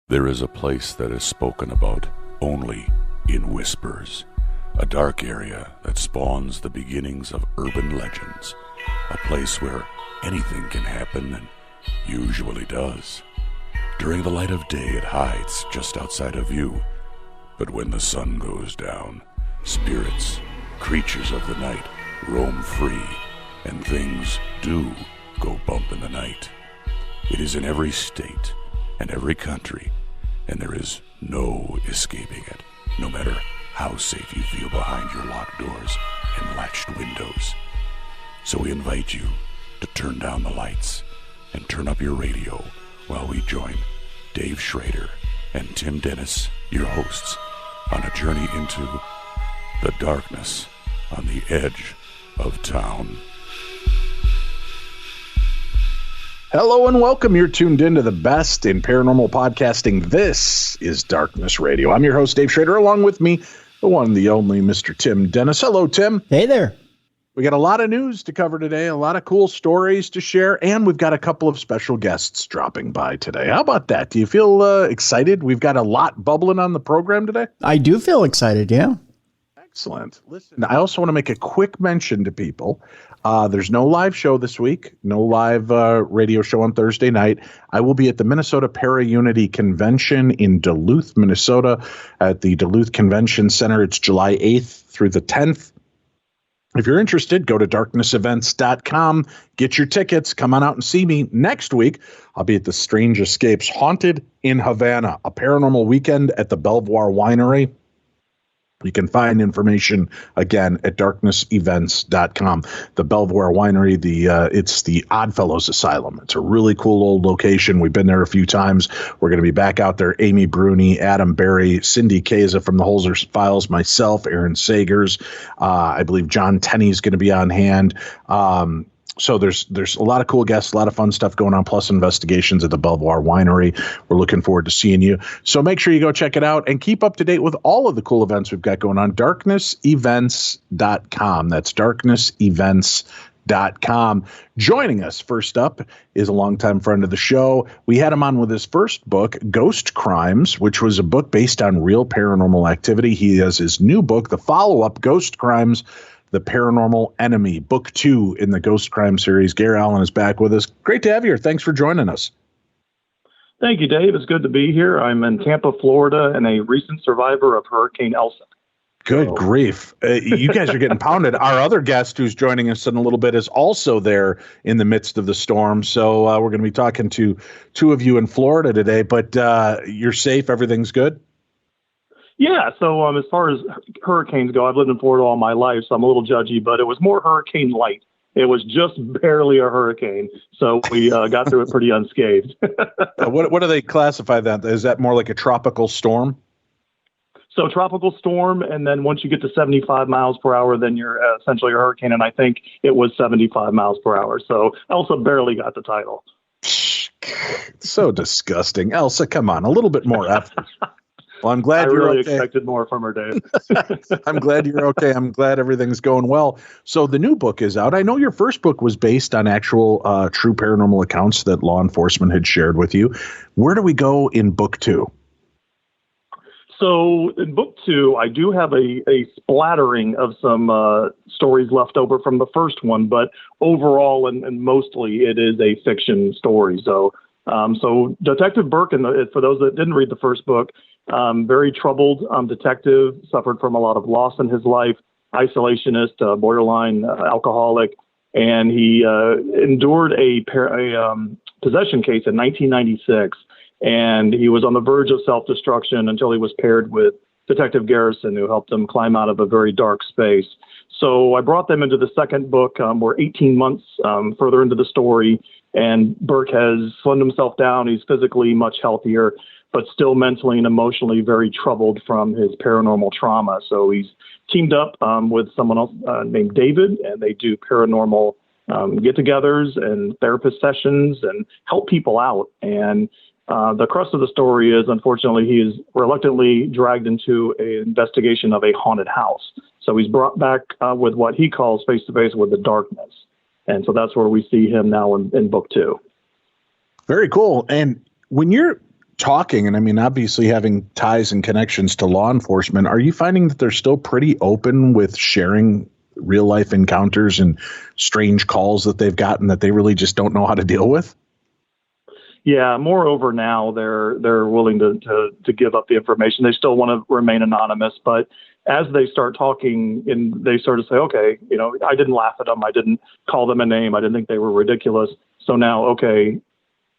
There is a place that is spoken about only in whispers, a dark area that spawns the beginnings of urban legends, a place where anything can happen and usually does. During the light of day, it hides just outside of view, but when the sun goes down, spirits, creatures of the night, roam free, and things do go bump in the night. It is in every state and every country, and there is no escaping it, no matter how safe you feel behind your locked doors and latched windows. So we invite you to turn down the lights and turn up your radio while we join Dave Schrader and Tim Dennis, your hosts, on a journey into the darkness on the edge of town. Hello and welcome. You're tuned into the best in paranormal podcasting. This is Darkness Radio. I'm your host, Dave Schrader. Along with me, the one, the only Mr. Tim Dennis. Hello, Tim. Hey there. We got a lot of news to cover today, a lot of cool stories to share, and we've got a couple of special guests dropping by today. How about that? Do you feel excited? We've got a lot bubbling on the program today. I do feel excited, yeah. Excellent. Listen, I also want to make a quick mention to people. There's no live show this week, no live radio show on Thursday night. I will be at the Minnesota Para-Unity Convention in Duluth, Minnesota at the Duluth Convention Center. It's July 8th through the 10th. If you're interested, go to darknessevents.com, get your tickets, come on out and see me. Next week, I'll be at the Strange Escapes Haunted in Havana, a paranormal weekend at the Belvoir Winery. You can find information, again, at darknessevents.com. The Belvoir Winery, it's the Oddfellows Asylum. It's a really cool old location. We've been there a few times. We're going to be back out there. Amy Bruni, Adam Berry, Cindy Kaza from the Holzer Files, myself, Aaron Sagers. I believe John Tenney's going to be on hand. So there's a lot of cool guests, a lot of fun stuff going on, plus investigations at the Belvoir Winery. We're looking forward to seeing you. So make sure you go check it out and keep up to date with all of the cool events we've got going on. Darknessevents.com. That's darknessevents.com. Joining us first up is a longtime friend of the show. We had him on with his first book, Ghost Crimes, which was a book based on real paranormal activity. He has his new book, the follow-up, Ghost Crimes, The Paranormal Enemy, Book 2 in the Ghost Crime series. Gary Allen is back with us. Great to have you here. Thanks for joining us. Thank you, Dave. It's good to be here. I'm in Tampa, Florida, and a recent survivor of Hurricane Elsa. Good grief. You guys are getting pounded. Our other guest who's joining us in a little bit is also there in the midst of the storm. So we're going to be talking to two of you in Florida today, but you're safe. Everything's good. Yeah, so as far as hurricanes go, I've lived in Florida all my life, so I'm a little judgy, but it was more hurricane light. It was just barely a hurricane, so we got through it pretty unscathed. What do they classify that? Is that more like a tropical storm? So tropical storm, and then once you get to 75 miles per hour, then you're essentially a hurricane, and I think it was 75 miles per hour. So Elsa barely got the title. So disgusting. Elsa, come on, a little bit more effort. Well, I'm glad you're really okay. expected more from her, Dave. I'm glad you're okay. I'm glad everything's going well. So the new book is out. I know your first book was based on actual true paranormal accounts that law enforcement had shared with you. Where do we go in book 2? So in book 2, I do have a splattering of some stories left over from the first one, but overall and mostly it is a fiction story. So Detective Burke, and for those that didn't read the first book, very troubled detective, suffered from a lot of loss in his life, isolationist, borderline alcoholic, and he endured a possession case in 1996, and he was on the verge of self-destruction until he was paired with Detective Garrison, who helped him climb out of a very dark space. So I brought them into the second book. We're 18 months further into the story, and Burke has slimmed himself down. He's physically much healthier, but still mentally and emotionally very troubled from his paranormal trauma. So he's teamed up with someone else named David, and they do paranormal get-togethers and therapist sessions and help people out. And the crux of the story is, unfortunately, he is reluctantly dragged into an investigation of a haunted house. So he's brought back with what he calls face-to-face with the darkness. And so that's where we see him now in book 2. Very cool. And when you're talking, and I mean, obviously having ties and connections to law enforcement, are you finding that they're still pretty open with sharing real life encounters and strange calls that they've gotten that they really just don't know how to deal with? Yeah. Moreover, now they're willing to give up the information. They still want to remain anonymous, but as they start talking and they sort of say, okay, I didn't laugh at them. I didn't call them a name. I didn't think they were ridiculous. So now, okay,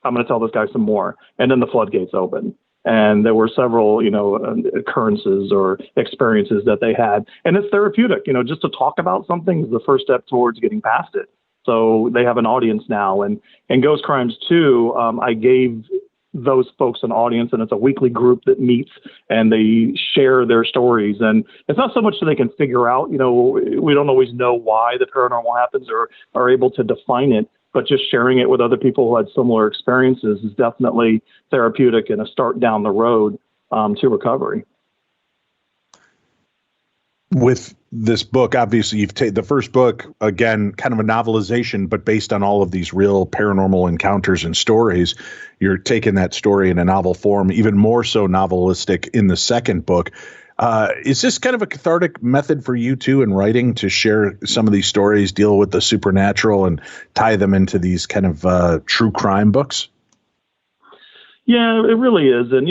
I'm going to tell this guy some more. And then the floodgates open. And there were several, occurrences or experiences that they had. And it's therapeutic, just to talk about something is the first step towards getting past it. So they have an audience now. And Ghost Crimes 2, I gave those folks an audience, and it's a weekly group that meets and they share their stories. And it's not so much that they can figure out, we don't always know why the paranormal happens or are able to define it, but just sharing it with other people who had similar experiences is definitely therapeutic and a start down the road to recovery. With this book, obviously, you've taken the first book, again, kind of a novelization, but based on all of these real paranormal encounters and stories. You're taking that story in a novel form, even more so novelistic in the second book. Is this kind of a cathartic method for you too in writing, to share some of these stories, deal with the supernatural, and tie them into these kind of true crime books? Yeah, it really is. And,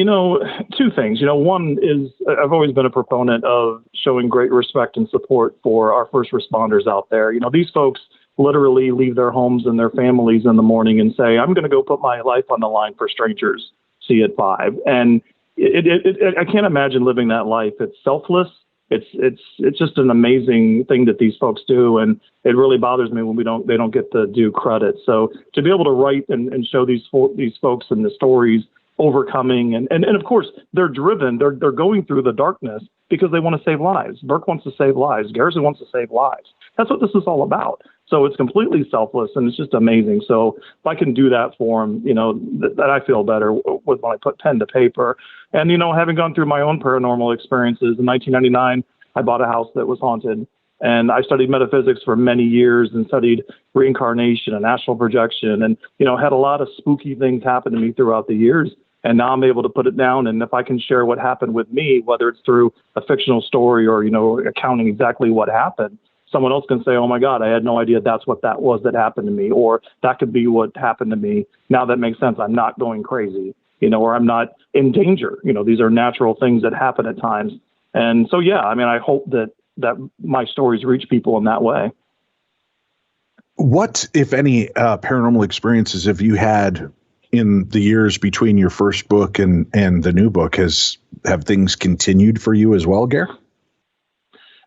two things. One is I've always been a proponent of showing great respect and support for our first responders out there. These folks literally leave their homes and their families in the morning and say, I'm going to go put my life on the line for strangers. See you at 5. And I can't imagine living that life. It's selfless. It's just an amazing thing that these folks do, and it really bothers me when they don't get the due credit. So to be able to write and show these folks and the stories overcoming, and of course they're driven, they're going through the darkness because they want to save lives. Burke wants to save lives. Garrison wants to save lives. That's what this is all about. So it's completely selfless, and it's just amazing. So if I can do that for them, that I feel better with when I put pen to paper. And, having gone through my own paranormal experiences, in 1999, I bought a house that was haunted. And I studied metaphysics for many years and studied reincarnation and astral projection and, had a lot of spooky things happen to me throughout the years. And now I'm able to put it down. And if I can share what happened with me, whether it's through a fictional story or, accounting exactly what happened, someone else can say, oh, my God, I had no idea that's what that was that happened to me, or that could be what happened to me. Now that makes sense. I'm not going crazy, or I'm not in danger. These are natural things that happen at times. And so, yeah, I hope that my stories reach people in that way. What, if any, paranormal experiences have you had in the years between your first book and the new book? Have things continued for you as well, Gare?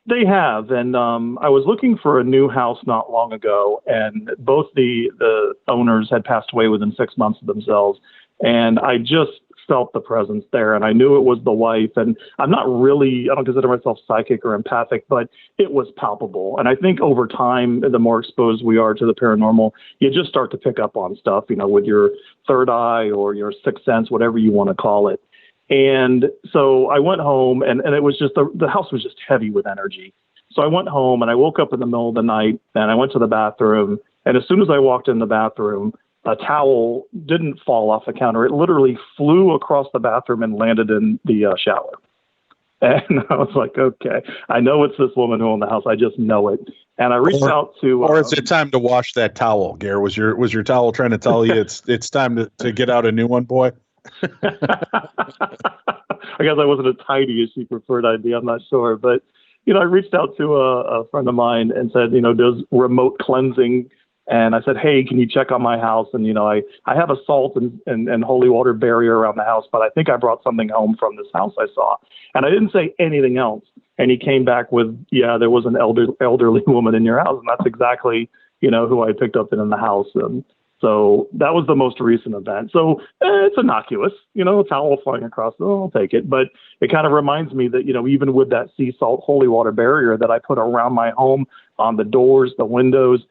They have, and I was looking for a new house not long ago, and both the owners had passed away within 6 months of themselves, and I just felt the presence there, and I knew it was the wife. And I don't consider myself psychic or empathic, but it was palpable. And I think over time, the more exposed we are to the paranormal, you just start to pick up on stuff, with your third eye or your sixth sense, whatever you want to call it. And so I went home, and it was just the house was just heavy with energy. So I went home, and I woke up in the middle of the night, and I went to the bathroom. And as soon as I walked in the bathroom, a towel didn't fall off the counter. It literally flew across the bathroom and landed in the shower. And I was like, okay, I know it's this woman who owned the house. I just know it. And I reached out to. Or is it time to wash that towel, Gare? Was your towel trying to tell you it's time to get out a new one, boy? I guess I wasn't as tidy as she preferred I'd be. I'm not sure. But, I reached out to a friend of mine and said, does remote cleansing. And I said, hey, can you check on my house? And, I have a salt and holy water barrier around the house, but I think I brought something home from this house I saw. And I didn't say anything else. And he came back with, yeah, there was an elderly woman in your house. And that's exactly, who I picked up in the house. And so that was the most recent event. So it's innocuous, a towel flying across. Oh, I'll take it. But it kind of reminds me that, even with that sea salt holy water barrier that I put around my home, on the doors, the windows,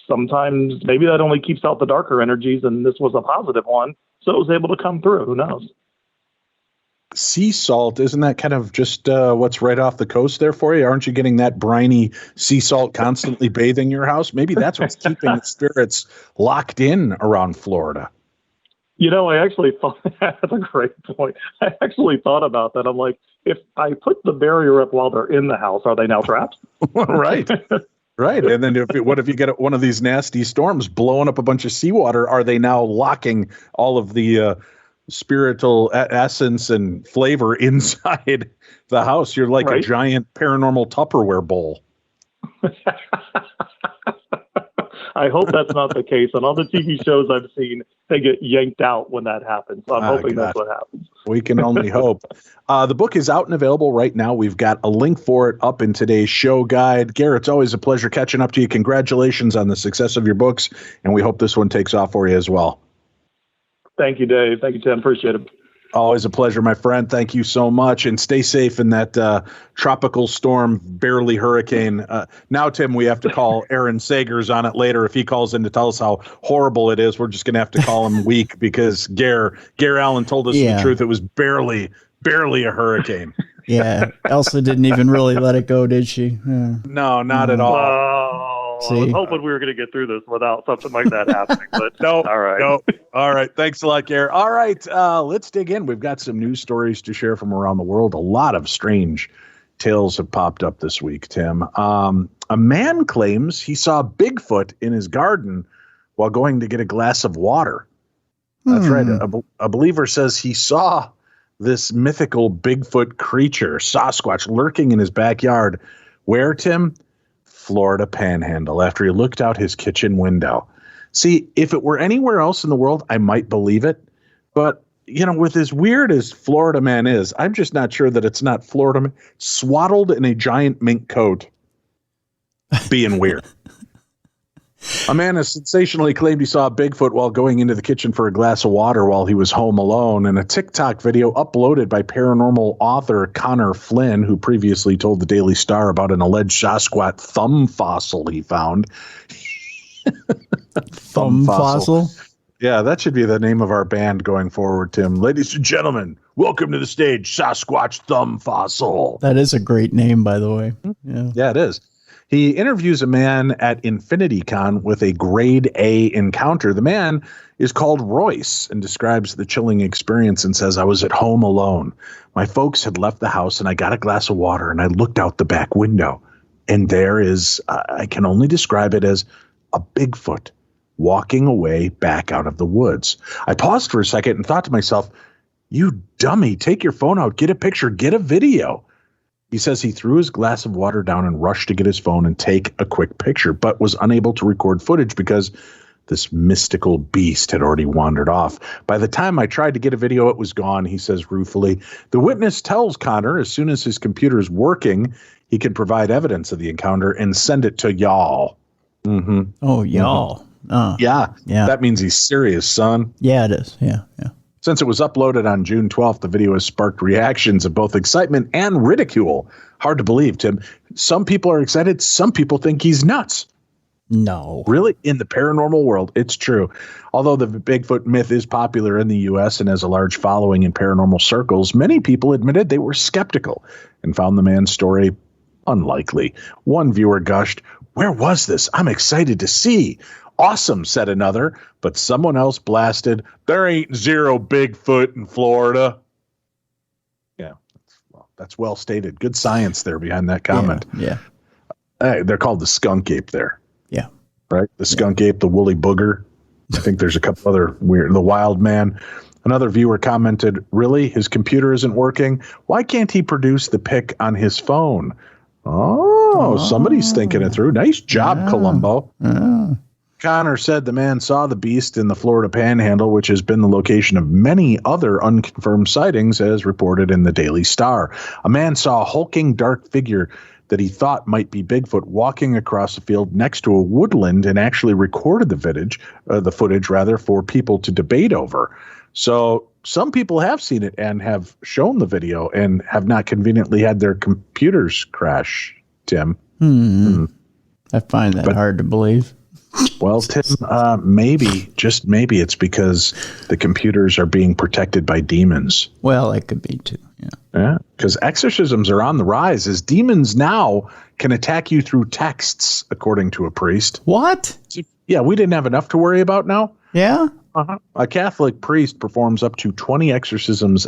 sometimes maybe that only keeps out the darker energies, and this was a positive one, so it was able to come through. Who knows? Sea salt, isn't that kind of just what's right off the coast there for you? Aren't you getting that briny sea salt constantly bathing your house? Maybe that's what's keeping the spirits locked in around Florida. I actually thought that's a great point. I actually thought about that. I'm like, if I put the barrier up while they're in the house, are they now trapped? Right. Right. And then what if you get one of these nasty storms blowing up a bunch of seawater? Are they now locking all of the spiritual essence and flavor inside the house? You're like a giant paranormal Tupperware bowl. I hope that's not the case. On all the TV shows I've seen, they get yanked out when that happens. So I'm hoping that's what happens. We can only hope. The book is out and available right now. We've got a link for it up in today's show guide. Garrett, it's always a pleasure catching up to you. Congratulations on the success of your books, and we hope this one takes off for you as well. Thank you, Dave. Thank you, Tim. Appreciate it. Always a pleasure, my friend. Thank you so much. And stay safe in that tropical storm, barely hurricane. Now, Tim, we have to call Aaron Sagers on it later. If he calls in to tell us how horrible it is, we're just going to have to call him weak because Gare Allen told us the truth. It was barely a hurricane. Yeah. Elsa didn't even really let it go, did she? Yeah. No, not at all. I was hoping we were going to get through this without something like that happening, but no. All right. No. All right. Thanks a lot, Gare. All right. Let's dig in. We've got some news stories to share from around the world. A lot of strange tales have popped up this week, Tim. A man claims he saw Bigfoot in his garden while going to get a glass of water. That's right. A believer says he saw this mythical Bigfoot creature, Sasquatch, lurking in his backyard. Where, Tim? Florida Panhandle, after he looked out his kitchen window. See, if it were anywhere else in the world, I might believe it. But, with as weird as Florida man is, I'm just not sure that it's not Florida man swaddled in a giant mink coat being weird. A man has sensationally claimed he saw Bigfoot while going into the kitchen for a glass of water while he was home alone. In a TikTok video uploaded by paranormal author Connor Flynn, who previously told the Daily Star about an alleged Sasquatch thumb fossil he found. Thumb fossil? Yeah, that should be the name of our band going forward, Tim. Ladies and gentlemen, welcome to the stage, Sasquatch thumb fossil. That is a great name, by the way. Yeah, it is. He interviews a man at InfinityCon with a grade A encounter. The man is called Royce and describes the chilling experience and says, I was at home alone. My folks had left the house and I got a glass of water and I looked out the back window. And there is, I can only describe it as a Bigfoot walking away back out of the woods. I paused for a second and thought to myself, you dummy, take your phone out, get a picture, get a video. He says he threw his glass of water down and rushed to get his phone and take a quick picture, but was unable to record footage because this mystical beast had already wandered off. By the time I tried to get a video, it was gone, he says ruefully. The witness tells Connor as soon as his computer is working, he can provide evidence of the encounter and send it to y'all. Mm-hmm. Oh, y'all. Mm-hmm. Yeah. That means he's serious, son. Yeah, it is. Yeah. Since it was uploaded on June 12th, the video has sparked reactions of both excitement and ridicule. Hard to believe, Tim. Some people are excited. Some people think he's nuts. No. Really? In the paranormal world, it's true. Although the Bigfoot myth is popular in the U.S. and has a large following in paranormal circles, many people admitted they were skeptical and found the man's story unlikely. One viewer gushed, "Where was this? I'm excited to see." "Awesome," said another, but someone else blasted, "There ain't zero Bigfoot in Florida." Yeah, that's well stated. Good science there behind that comment. Yeah. They're called the skunk ape there. Yeah. Right? The skunk ape, the woolly booger. I think there's a couple other weird, the wild man. Another viewer commented, "Really? His computer isn't working? Why can't he produce the pic on his phone?" Oh, somebody's thinking it through. Nice job, Columbo. Connor said the man saw the beast in the Florida Panhandle, which has been the location of many other unconfirmed sightings, as reported in the Daily Star. A man saw a hulking dark figure that he thought might be Bigfoot walking across a field next to a woodland and actually recorded the footage for people to debate over. So some people have seen it and have shown the video and have not conveniently had their computers crash, Tim. I find that hard to believe. Well, Tim, maybe, just maybe it's because the computers are being protected by demons. Well, it could be too, Yeah, because exorcisms are on the rise as demons now can attack you through texts, according to a priest. What? Yeah, we didn't have enough to worry about now. Yeah? A Catholic priest performs up to 20 exorcisms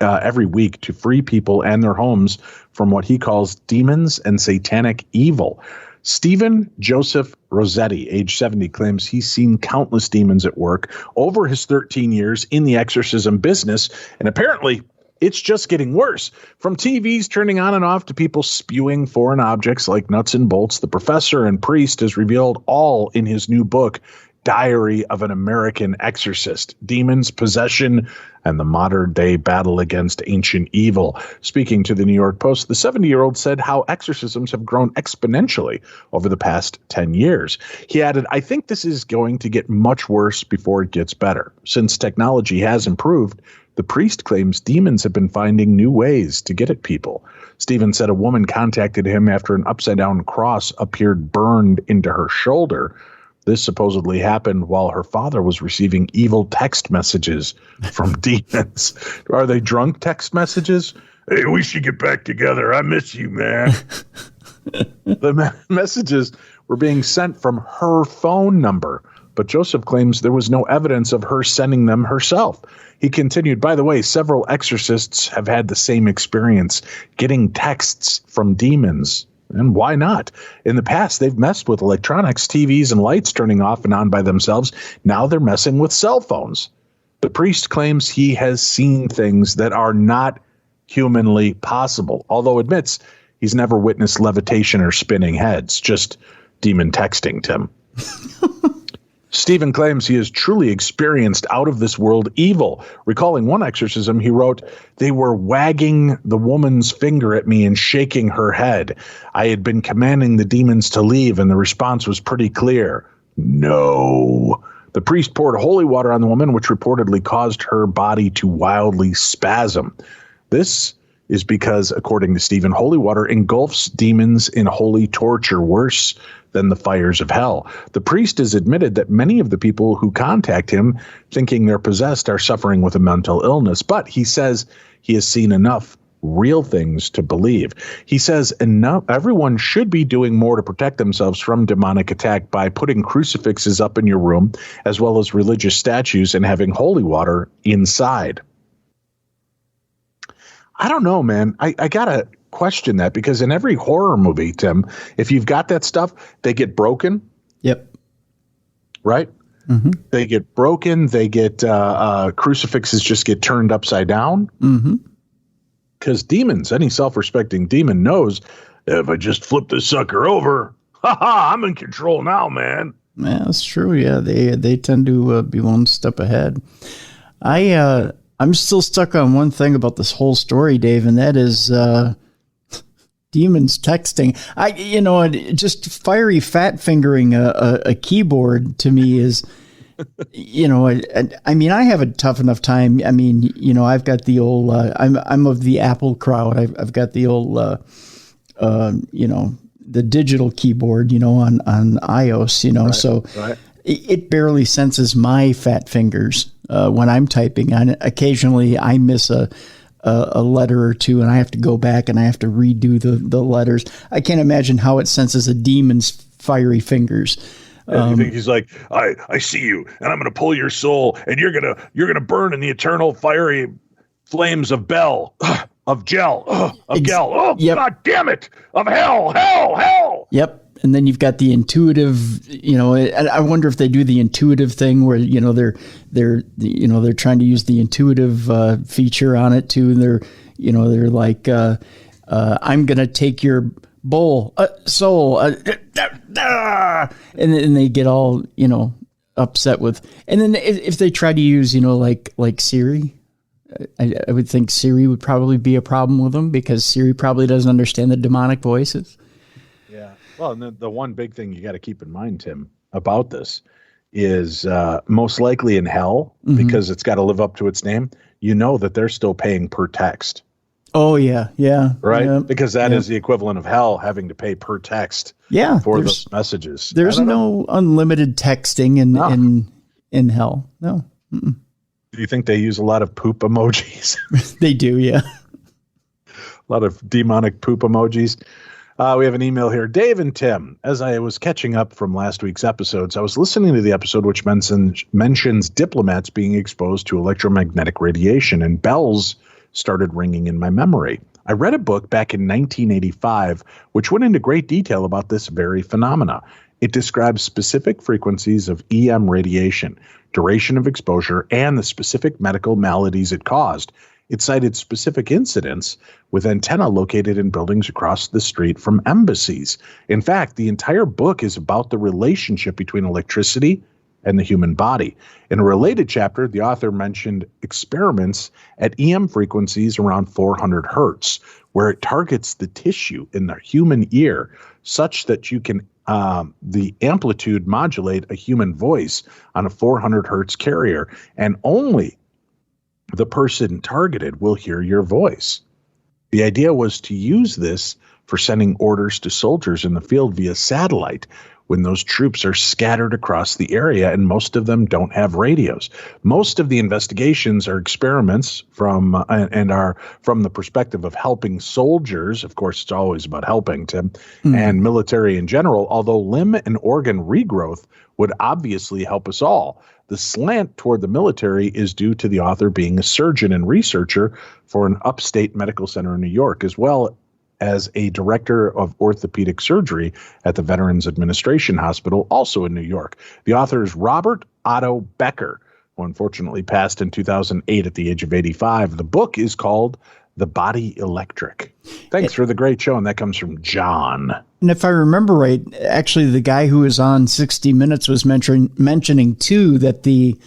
every week to free people and their homes from what he calls demons and satanic evil. Stephen Joseph Rossetti, age 70, claims he's seen countless demons at work over his 13 years in the exorcism business, and apparently it's just getting worse. From TVs turning on and off to people spewing foreign objects like nuts and bolts, the professor and priest has revealed all in his new book, Diary of an American Exorcist, Demons, Possession, and the Modern-Day Battle Against Ancient Evil. Speaking to the New York Post, the 70-year-old said how exorcisms have grown exponentially over the past 10 years. He added, I think this is going to get much worse before it gets better. Since technology has improved, the priest claims demons have been finding new ways to get at people. Stephen said a woman contacted him after an upside-down cross appeared burned into her shoulder. This supposedly happened while her father was receiving evil text messages from demons. Are they drunk text messages? Hey, we should get back together. I miss you, man. The messages were being sent from her phone number, but Joseph claims there was no evidence of her sending them herself. He continued, by the way, several exorcists have had the same experience, getting texts from demons. And why not? In the past, they've messed with electronics, TVs, and lights turning off and on by themselves. Now they're messing with cell phones. The priest claims he has seen things that are not humanly possible, although admits he's never witnessed levitation or spinning heads, just demon texting, Tim. Stephen claims he has truly experienced out-of-this-world evil. Recalling one exorcism, he wrote, they were wagging the woman's finger at me and shaking her head. I had been commanding the demons to leave, and the response was pretty clear. No. The priest poured holy water on the woman, which reportedly caused her body to wildly spasm. This is because, according to Stephen, holy water engulfs demons in holy torture, worse than the fires of hell. The priest has admitted that many of the people who contact him thinking they're possessed are suffering with a mental illness, but he says he has seen enough real things to believe. He says everyone should be doing more to protect themselves from demonic attack by putting crucifixes up in your room, as well as religious statues, and having holy water inside. I don't know, man. I got to question that, because in every horror movie, Tim, if you've got that stuff, they get broken. Yep. Right? Mm-hmm. They get broken. They get crucifixes just get turned upside down. Because demons, any self-respecting demon knows, if I just flip this sucker over, I'm in control now, man. Yeah, that's true. Yeah, they tend to be one step ahead. I'm still stuck on one thing about this whole story, Dave, and that is demons texting. Just fiery fat fingering a keyboard to me is, I mean, I have a tough enough time. I mean, I've got the old, I'm of the Apple crowd. I've got the old, the digital keyboard, on iOS, right, so right. It barely senses my fat fingers when I'm typing on it. Occasionally I miss a letter or two and I have to go back and I have to redo the letters. I can't imagine how it senses a demon's fiery fingers. You think he's like, I see you, and I'm going to pull your soul, and you're gonna burn in the eternal fiery flames of Bel, of Gel, of Gel. Oh, yep. God damn it! Of hell! Yep. And then you've got the intuitive, I wonder if they do the intuitive thing where, they're trying to use the intuitive feature on it too. And they're like, I'm going to take your soul, and then they get all, upset with, and then if they try to use, like Siri, I would think Siri would probably be a problem with them, because Siri probably doesn't understand the demonic voices. Yeah. Well, and the one big thing you got to keep in mind, Tim, about this is most likely in hell, because it's got to live up to its name, that they're still paying per text. Oh, yeah. Yeah. Right? Yeah. Because that is the equivalent of hell, having to pay per text for those messages. There's no unlimited texting in hell. No. Mm-mm. Do you think they use a lot of poop emojis? They do, yeah. A lot of demonic poop emojis. We have an email here. Dave and Tim, as I was catching up from last week's episodes, I was listening to the episode which mentions diplomats being exposed to electromagnetic radiation, and bells started ringing in my memory. I read a book back in 1985 which went into great detail about this very phenomena. It describes specific frequencies of EM radiation, duration of exposure, and the specific medical maladies it caused. It cited specific incidents with antennae located in buildings across the street from embassies. In fact, the entire book is about the relationship between electricity and the human body. In a related chapter, the author mentioned experiments at EM frequencies around 400 hertz, where it targets the tissue in the human ear such that you can the amplitude modulate a human voice on a 400 hertz carrier, and only the person targeted will hear your voice. The idea was to use this for sending orders to soldiers in the field via satellite when those troops are scattered across the area and most of them don't have radios. Most of the investigations are experiments from and are from the perspective of helping soldiers. Of course, it's always about helping, Tim, and military in general, although limb and organ regrowth would obviously help us all. The slant toward the military is due to the author being a surgeon and researcher for an upstate medical center in New York, as well as a director of orthopedic surgery at the Veterans Administration Hospital, also in New York. The author is Robert Otto Becker, who unfortunately passed in 2008 at the age of 85. The book is called The Body Electric. Thanks for the great show, and that comes from John. And if I remember right, actually the guy who was on 60 Minutes was mentioning too that the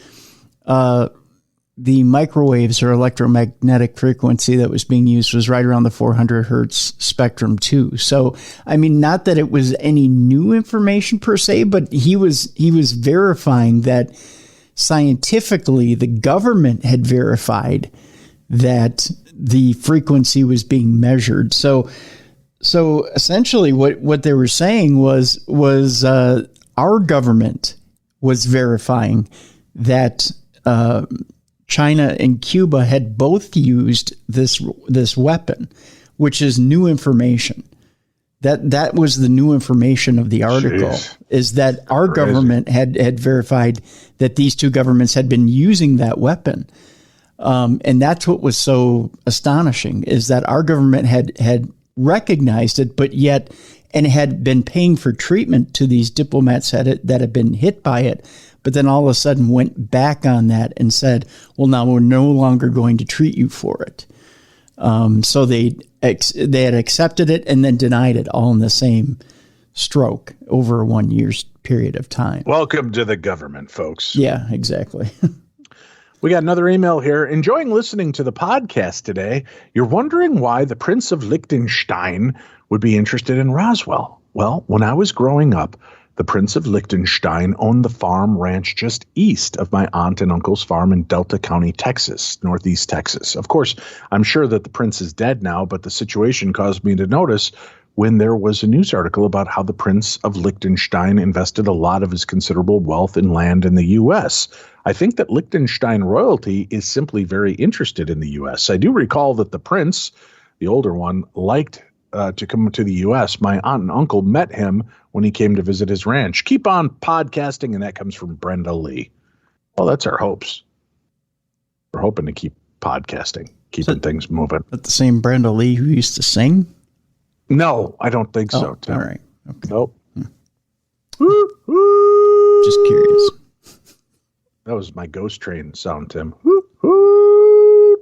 microwaves or electromagnetic frequency that was being used was right around the 400 hertz spectrum too. So, I mean, not that it was any new information per se, but he was verifying that scientifically the government had verified that the frequency was being measured. So essentially what they were saying was our government was verifying that China and Cuba had both used this weapon, which is new information. That was the new information of the article. Jeez. Is that our government had verified that these two governments had been using that weapon. And that's what was so astonishing, is that our government had recognized it, but yet, and had been paying for treatment to these diplomats that had been hit by it, but then all of a sudden went back on that and said, well, now we're no longer going to treat you for it. So they had accepted it and then denied it all in the same stroke over a 1 year's period of time. Welcome to the government, folks. Yeah, exactly. We got another email here. Enjoying listening to the podcast today. You're wondering why the Prince of Liechtenstein would be interested in Roswell. Well, when I was growing up, the Prince of Liechtenstein owned the farm ranch just east of my aunt and uncle's farm in Delta County, Texas, northeast Texas. Of course, I'm sure that the prince is dead now, but the situation caused me to notice when there was a news article about how the Prince of Liechtenstein invested a lot of his considerable wealth in land in the U.S. I think that Liechtenstein royalty is simply very interested in the U.S. I do recall that the prince, the older one, liked to come to the U.S. My aunt and uncle met him when he came to visit his ranch. Keep on podcasting, and that comes from Brenda Lee. Well, that's our hopes. We're hoping to keep podcasting, keeping things moving. But the same Brenda Lee who used to sing? No, I don't think so, Tim. All right. Okay. Nope. Just curious. That was my ghost train sound, Tim. You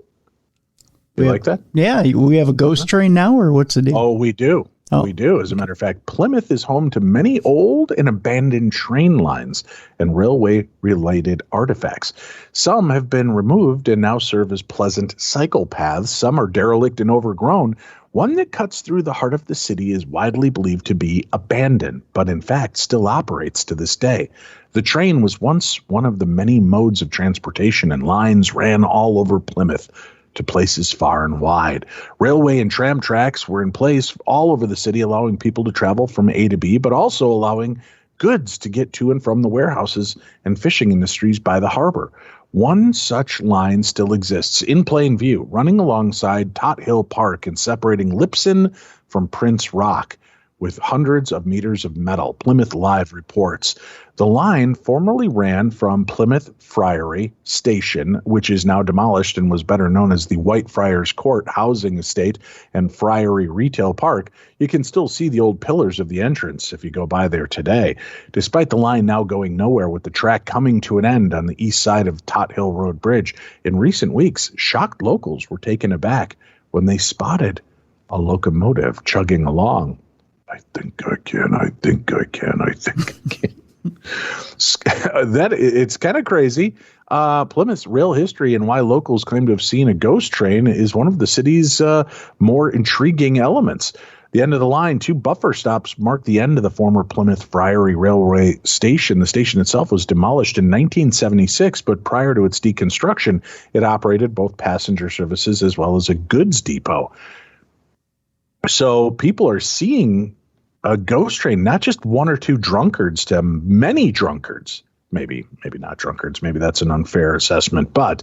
like that? Yeah, we have a ghost train now, or what's the deal? Oh, we do. Oh. We do. As a matter of fact, Plymouth is home to many old and abandoned train lines and railway-related artifacts. Some have been removed and now serve as pleasant cycle paths. Some are derelict and overgrown. One that cuts through the heart of the city is widely believed to be abandoned, but in fact still operates to this day. The train was once one of the many modes of transportation, and lines ran all over Plymouth to places far and wide. Railway and tram tracks were in place all over the city, allowing people to travel from A to B, but also allowing goods to get to and from the warehouses and fishing industries by the harbor. One such line still exists in plain view, running alongside Tot Hill Park and separating Lipson from Prince Rock. with hundreds of meters of metal. Plymouth Live reports. The line formerly ran from Plymouth Friary Station, which is now demolished and was better known as the Whitefriars Court Housing Estate and Friary Retail Park. You can still see the old pillars of the entrance if you go by there today. Despite the line now going nowhere with the track coming to an end on the east side of Tot Hill Road Bridge, in recent weeks, shocked locals were taken aback when they spotted a locomotive chugging along. I think I can, I think I can, I think I can. It's kind of crazy. Plymouth's rail history and why locals claim to have seen a ghost train is one of the city's more intriguing elements. The end of the line, 2 buffer stops mark the end of the former Plymouth Friary Railway Station. The station itself was demolished in 1976, but prior to its deconstruction, it operated both passenger services as well as a goods depot. So people are seeing a ghost train, not just 1 or 2 drunkards, to many drunkards. Maybe not drunkards. Maybe that's an unfair assessment. But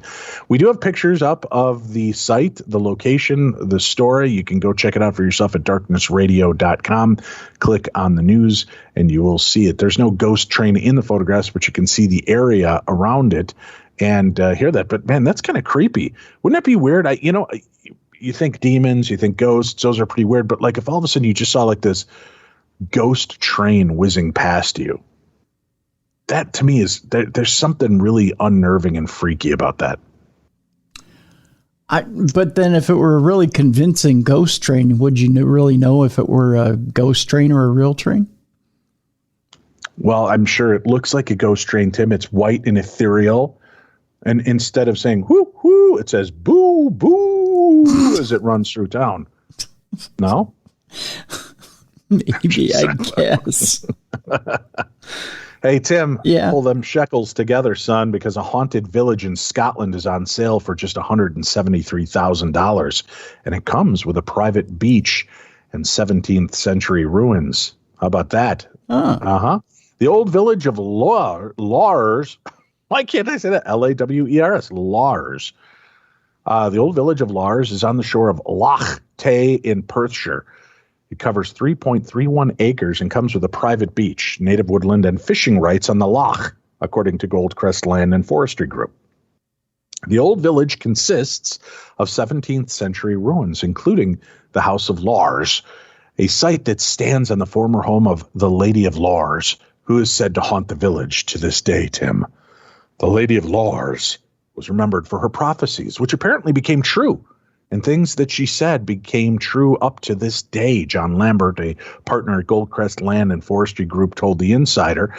we do have pictures up of the site, the location, the story. You can go check it out for yourself at darknessradio.com. Click on the news and you will see it. There's no ghost train in the photographs, but you can see the area around it and hear that. But man, that's kind of creepy. Wouldn't that be weird? You think demons, you think ghosts, those are pretty weird. But like if all of a sudden you just saw like this ghost train whizzing past you, that to me is there's something really unnerving and freaky about that. But then if it were a really convincing ghost train, would you really know if it were a ghost train or a real train? Well, I'm sure it looks like a ghost train, Tim. It's white and ethereal. And instead of saying whoo, whoo, it says boo, boo as it runs through town. No? Maybe, I guess. Hey, Tim, yeah. Pull them shekels together, son, because a haunted village in Scotland is on sale for just $173,000. And it comes with a private beach and 17th century ruins. How about that? Uh-huh. The old village of Lars. Why can't I say that? Lawers. Lars. The old village of Lars is on the shore of Loch Tay in Perthshire. It covers 3.31 acres and comes with a private beach, native woodland, and fishing rights on the loch, according to Goldcrest Land and Forestry Group. The old village consists of 17th century ruins, including the House of Lars, a site that stands on the former home of the Lady of Lars, who is said to haunt the village to this day, Tim. The Lady of Lars was remembered for her prophecies, which apparently became true. And things that she said became true up to this day. John Lambert, a partner at Goldcrest Land and Forestry Group, told The Insider.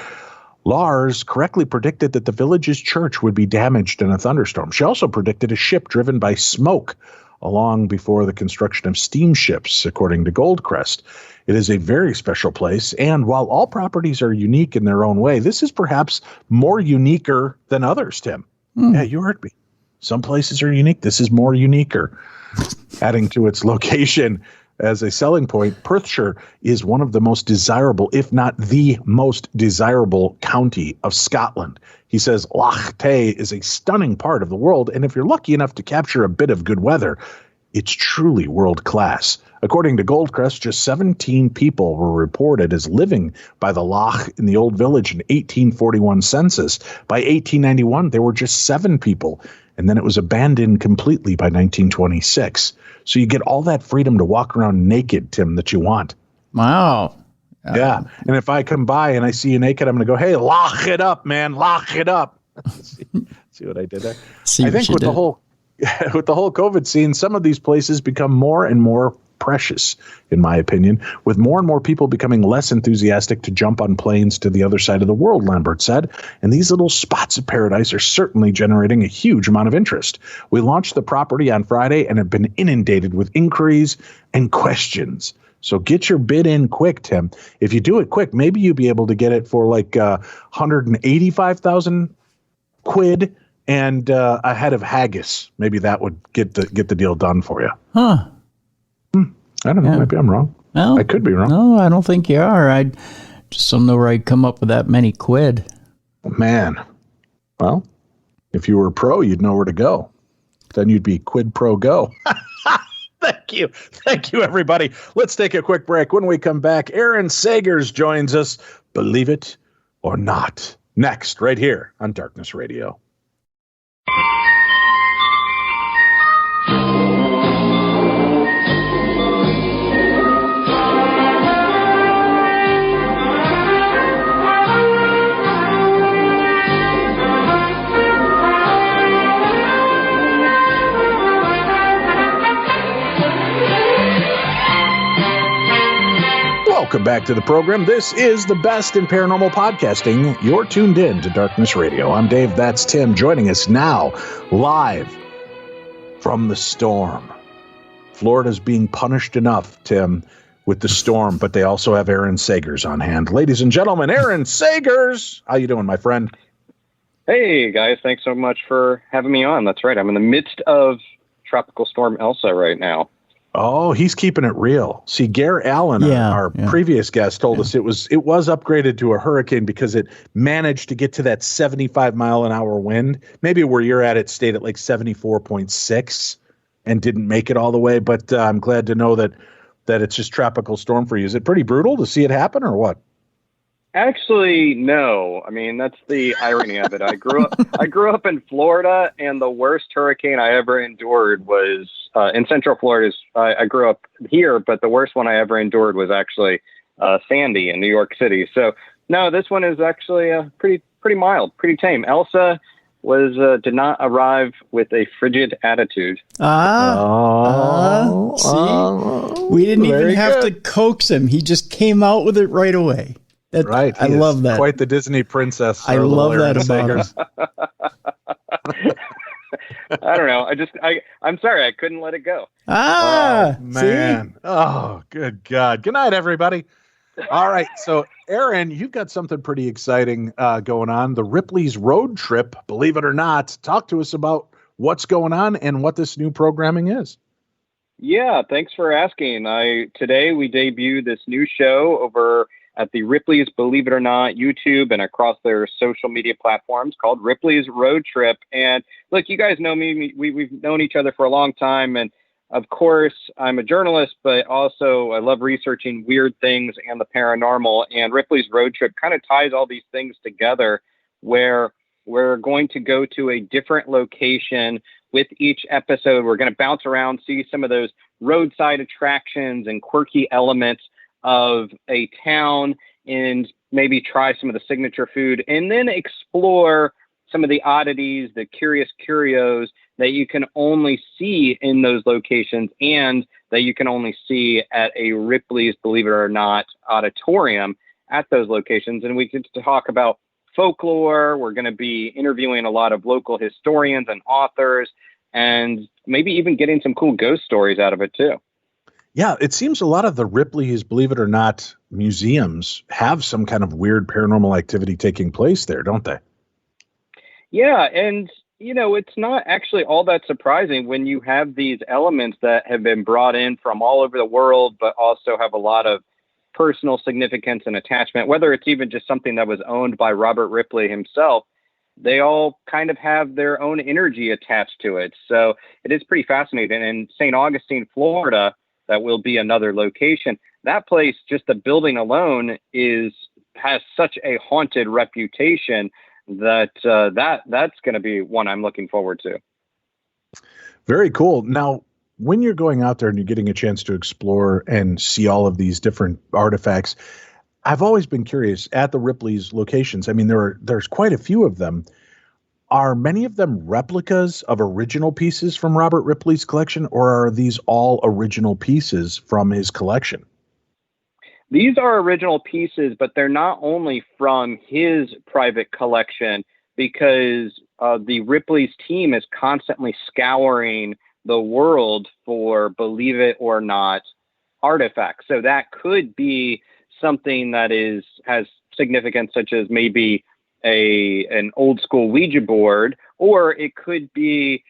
Lars correctly predicted that the village's church would be damaged in a thunderstorm. She also predicted a ship driven by smoke long before the construction of steamships, according to Goldcrest. It is a very special place, and while all properties are unique in their own way, this is perhaps more uniquer than others, Tim. Yeah, you heard me. Some places are unique. This is more uniquer. Adding to its location as a selling point, Perthshire is one of the most desirable, if not the most desirable county of Scotland. He says Loch Tay is a stunning part of the world, and if you're lucky enough to capture a bit of good weather, it's truly world class. According to Goldcrest, just 17 people were reported as living by the loch in the old village in 1841 census. By 1891, there were just 7 people. And then it was abandoned completely by 1926. So you get all that freedom to walk around naked, Tim, that you want. Wow. Yeah. And if I come by and I see you naked, I'm going to go, hey, lock it up, man. Lock it up. See what I did there? I think with the whole COVID scene, some of these places become more and more precious, in my opinion, with more and more people becoming less enthusiastic to jump on planes to the other side of the world, Lambert said. And these little spots of paradise are certainly generating a huge amount of interest. We launched the property on Friday and have been inundated with inquiries and questions. So get your bid in quick, Tim. If you do it quick, maybe you'll be able to get it for like 185,000 quid and ahead of haggis. Maybe that would get the deal done for you. Huh. I don't know. Yeah. Maybe I'm wrong. No, I could be wrong. No, I don't think you are. I just don't know where I'd come up with that many quid. Man. Well, if you were a pro, you'd know where to go. Then you'd be quid pro go. Thank you. Thank you, everybody. Let's take a quick break. When we come back, Aaron Sagers joins us. Believe it or not. Next, right here on Darkness Radio. Welcome back to the program. This is the best in paranormal podcasting. You're tuned in to Darkness Radio. I'm Dave, that's Tim, joining us now live from the storm. Florida's being punished enough, Tim, with the storm, but they also have Aaron Sagers on hand. Ladies and gentlemen, Aaron Sagers. How you doing, my friend? Hey, guys. Thanks so much for having me on. That's right. I'm in the midst of Tropical Storm Elsa right now. Oh, he's keeping it real. See, Gare Allen, our previous guest, told us it was upgraded to a hurricane because it managed to get to that 75-mile-an-hour wind. Maybe where you're at, it stayed at like 74.6 and didn't make it all the way. But I'm glad to know that it's just tropical storm for you. Is it pretty brutal to see it happen, or what? Actually, no. I mean, that's the irony of it. I grew up in Florida, and the worst hurricane I ever endured was in Central Florida. I grew up here, but the worst one I ever endured was actually Sandy in New York City. So no, this one is actually pretty mild, pretty tame. Elsa did not arrive with a frigid attitude. See, we didn't even have to coax him. He just came out with it right away. Right. I love that. Quite the Disney princess. I love that about him. I don't know. I'm sorry. I couldn't let it go. Man. See? Oh, good God. Good night, everybody. All right. So, Aaron, you've got something pretty exciting going on. The Ripley's Road Trip, believe it or not. Talk to us about what's going on and what this new programming is. Yeah. Thanks for asking. Today we debuted this new show over at the Ripley's Believe It or Not YouTube and across their social media platforms called Ripley's Road Trip. And look, you guys know me. We've known each other for a long time. And of course, I'm a journalist, but also I love researching weird things and the paranormal. And Ripley's Road Trip kind of ties all these things together, where we're going to go to a different location with each episode. We're going to bounce around, see some of those roadside attractions and quirky elements of a town, and maybe try some of the signature food, and then explore some of the oddities, the curios that you can only see in those locations and that you can only see at a Ripley's Believe It or Not auditorium at those locations. And we get to talk about folklore. We're going to be interviewing a lot of local historians and authors, and maybe even getting some cool ghost stories out of it too. Yeah, it seems a lot of the Ripley's Believe It or Not museums have some kind of weird paranormal activity taking place there, don't they? Yeah, and it's not actually all that surprising when you have these elements that have been brought in from all over the world, but also have a lot of personal significance and attachment, whether it's even just something that was owned by Robert Ripley himself. They all kind of have their own energy attached to it. So it is pretty fascinating. In St. Augustine, Florida, that will be another location. That place, just the building alone, has such a haunted reputation that that's going to be one I'm looking forward to. Very cool. Now, when you're going out there and you're getting a chance to explore and see all of these different artifacts, I've always been curious at the Ripley's locations. I mean, there's quite a few of them. Are many of them replicas of original pieces from Robert Ripley's collection, or are these all original pieces from his collection? These are original pieces, but they're not only from his private collection, because the Ripley's team is constantly scouring the world for Believe It or Not artifacts. So that could be something that has significance, such as maybe an old school Ouija board, or it could be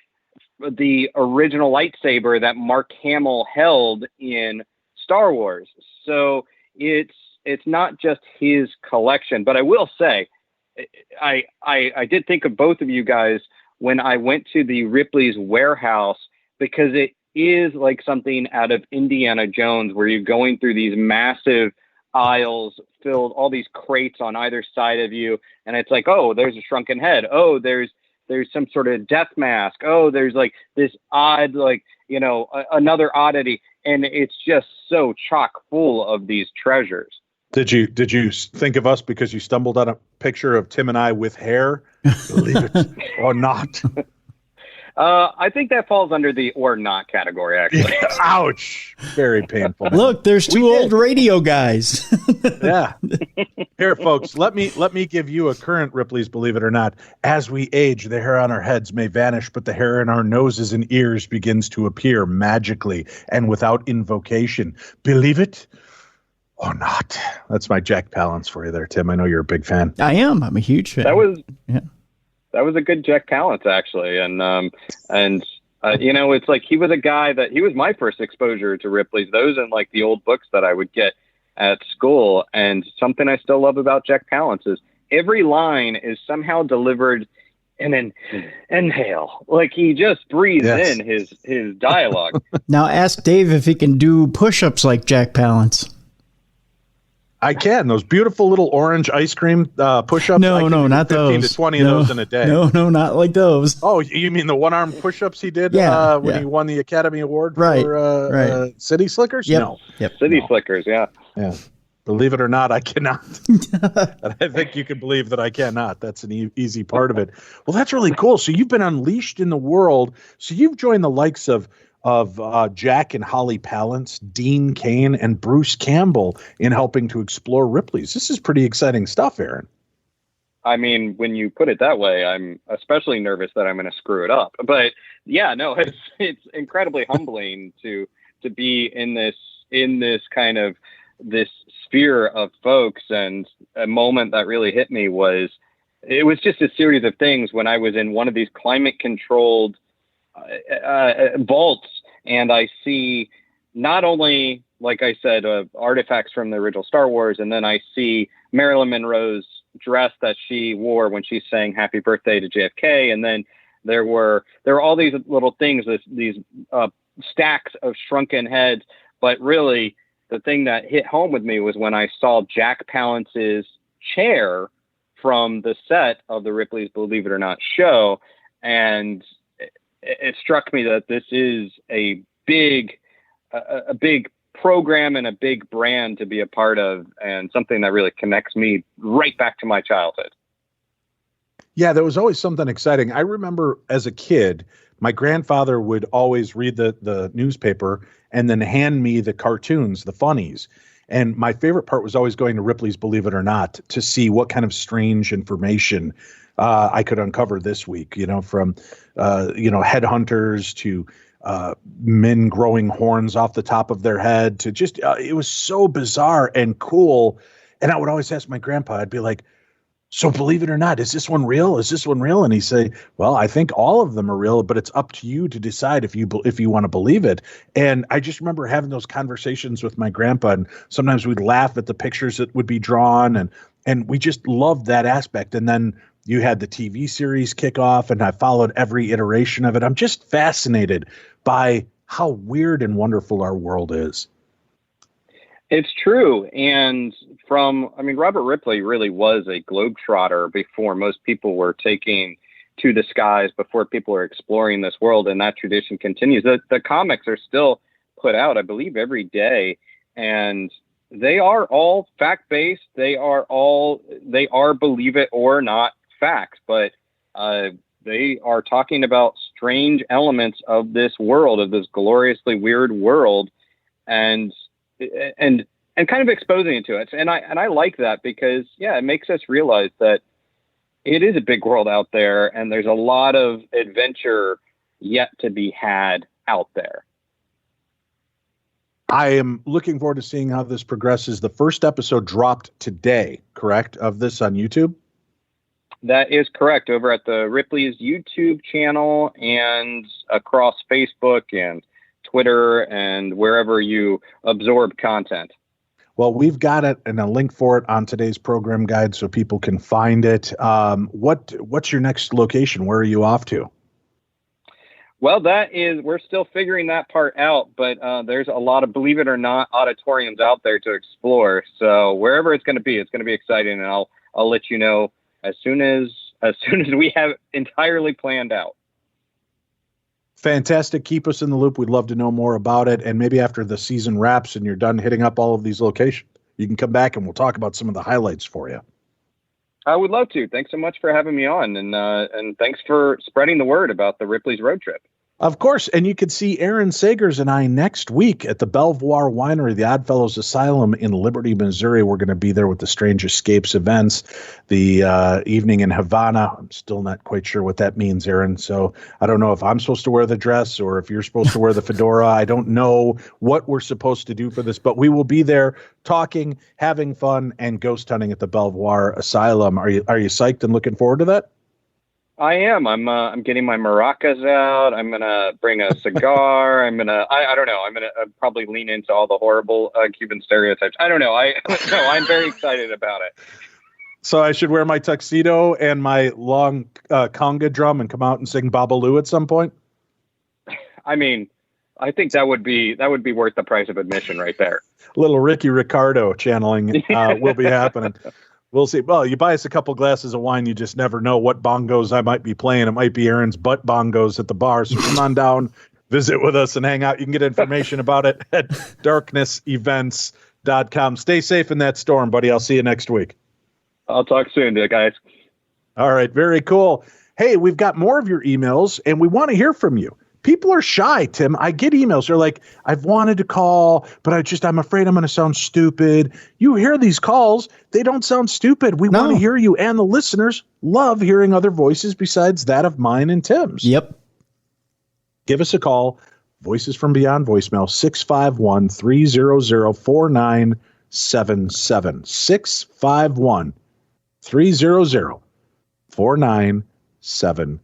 the original lightsaber that Mark Hamill held in Star Wars. So it's not just his collection. But I will say, I did think of both of you guys when I went to the Ripley's warehouse, because is like something out of Indiana Jones, where you're going through these massive aisles filled, all these crates on either side of you, and it's like, oh, there's a shrunken head, oh, there's some sort of death mask, oh, there's like this odd, like, you know, another oddity, and it's just so chock full of these treasures. Did you think of us because you stumbled on a picture of Tim and I with hair? Believe it or not. I think that falls under the or not category, actually. Ouch. Very painful. Look, there's two old radio guys. Yeah. Here, folks, let me give you a current Ripley's Believe It or Not. As we age, the hair on our heads may vanish, but the hair in our noses and ears begins to appear magically and without invocation. Believe it or not. That's my Jack Palance for you there, Tim. I know you're a big fan. I am. I'm a huge fan. That was a good Jack Palance, actually. You know, it's like he was a guy that he was my first exposure to Ripley's, those and like the old books that I would get at school. And something I still love about Jack Palance is every line is somehow delivered in an inhale. Like he just breathes in his dialogue. Now ask Dave if he can do push-ups like Jack Palance. I can. Those beautiful little orange ice cream push-ups. No, not 15 those. 15 to 20 of those in a day. No, not like those. Oh, you mean the one-arm push-ups he did when he won the Academy Award for City Slickers? Yep. No. Yep. City Slickers, yeah. Believe it or not, I cannot. And I think you can believe that I cannot. That's an easy part of it. Well, that's really cool. So you've been unleashed in the world. So you've joined the likes of Jack and Holly Palance, Dean Cain, and Bruce Campbell in helping to explore Ripley's. This is pretty exciting stuff, Aaron. I mean, when you put it that way, I'm especially nervous that I'm going to screw it up. But yeah, no, it's incredibly humbling to be in this kind of this sphere of folks. And a moment that really hit me was just a series of things when I was in one of these climate controlled vaults, and I see not only, like I said, artifacts from the original Star Wars, and then I see Marilyn Monroe's dress that she wore when she sang "Happy Birthday" to JFK, and then there were all these little things, these stacks of shrunken heads. But really, the thing that hit home with me was when I saw Jack Palance's chair from the set of the Ripley's Believe It or Not show, and it struck me that this is a big program and a big brand to be a part of, and something that really connects me right back to my childhood. Yeah, there was always something exciting. I remember as a kid, my grandfather would always read the newspaper and then hand me the cartoons, the funnies. And my favorite part was always going to Ripley's Believe It or Not to see what kind of strange information I could uncover this week, from, headhunters to men growing horns off the top of their head to just, it was so bizarre and cool. And I would always ask my grandpa, I'd be like, so believe it or not, is this one real? Is this one real? And he'd say, well, I think all of them are real, but it's up to you to decide if you want to believe it. And I just remember having those conversations with my grandpa, and sometimes we'd laugh at the pictures that would be drawn, and we just loved that aspect. And then you had the TV series kick off, and I followed every iteration of it. I'm just fascinated by how weird and wonderful our world is. It's true. And Robert Ripley really was a globetrotter before most people were taking to the skies, before people were exploring this world. And that tradition continues. The comics are still put out, I believe, every day. And they are all fact-based. They are believe it or not facts, but they are talking about strange elements of this world, of this gloriously weird world, and kind of exposing it to it. And I like that because, it makes us realize that it is a big world out there, and there's a lot of adventure yet to be had out there. I am looking forward to seeing how this progresses. The first episode dropped today, correct, of this on YouTube? That is correct, over at the Ripley's YouTube channel and across Facebook and Twitter and wherever you absorb content. Well, we've got it and a link for it on today's program guide so people can find it. What's your next location? Where are you off to? Well, we're still figuring that part out, but there's a lot of, believe it or not, auditoriums out there to explore. So wherever it's going to be exciting, and I'll let you know as soon as we have it entirely planned out. Fantastic. Keep us in the loop. We'd love to know more about it. And maybe after the season wraps and you're done hitting up all of these locations, you can come back and we'll talk about some of the highlights for you. I would love to. Thanks so much for having me on, and thanks for spreading the word about the Ripley's Road Trip. Of course, and you can see Aaron Sagers and I next week at the Belvoir Winery, the Oddfellows Asylum in Liberty, Missouri. We're going to be there with the Strange Escapes events, the evening in Havana. I'm still not quite sure what that means, Aaron. So I don't know if I'm supposed to wear the dress or if you're supposed to wear the fedora. I don't know what we're supposed to do for this, but we will be there talking, having fun, and ghost hunting at the Belvoir Asylum. Are you psyched and looking forward to that? I am. I'm getting my maracas out. I'm gonna bring a cigar. I don't know. I'm gonna probably lean into all the horrible Cuban stereotypes. I don't know. I'm very excited about it. So I should wear my tuxedo and my long conga drum and come out and sing Babalu at some point? I mean, I think that would be worth the price of admission right there. A little Ricky Ricardo channeling will be happening. We'll see. Well, you buy us a couple glasses of wine, you just never know what bongos I might be playing. It might be Aaron's butt bongos at the bar. So come on down, visit with us, and hang out. You can get information about it at darknessevents.com. Stay safe in that storm, buddy. I'll see you next week. I'll talk soon, guys. All right. Very cool. Hey, we've got more of your emails, and we want to hear from you. People are shy, Tim. I get emails. They're like, I've wanted to call, but I'm afraid I'm going to sound stupid. You hear these calls. They don't sound stupid. We want to hear you. And the listeners love hearing other voices besides that of mine and Tim's. Yep. Give us a call. Voices from Beyond voicemail, 651-300-4977. 651-300-4977.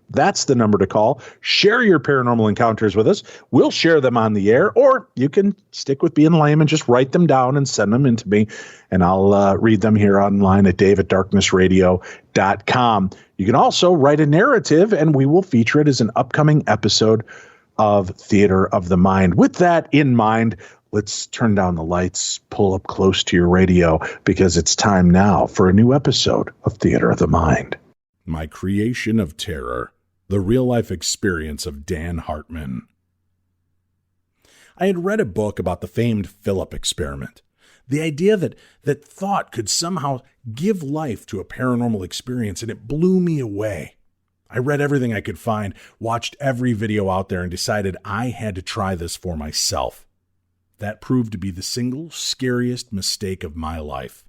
That's the number to call. Share your paranormal encounters with us. We'll share them on the air, or you can stick with being lame and just write them down and send them in to me, and I'll read them here online at dave@darknessradio.com. You can also write a narrative, and we will feature it as an upcoming episode of Theater of the Mind. With that in mind, let's turn down the lights, pull up close to your radio, because it's time now for a new episode of Theater of the Mind. My Creation of Terror, the real-life experience of Dan Hartman. I had read a book about the famed Philip experiment. The idea that thought could somehow give life to a paranormal experience, and it blew me away. I read everything I could find, watched every video out there, and decided I had to try this for myself. That proved to be the single scariest mistake of my life.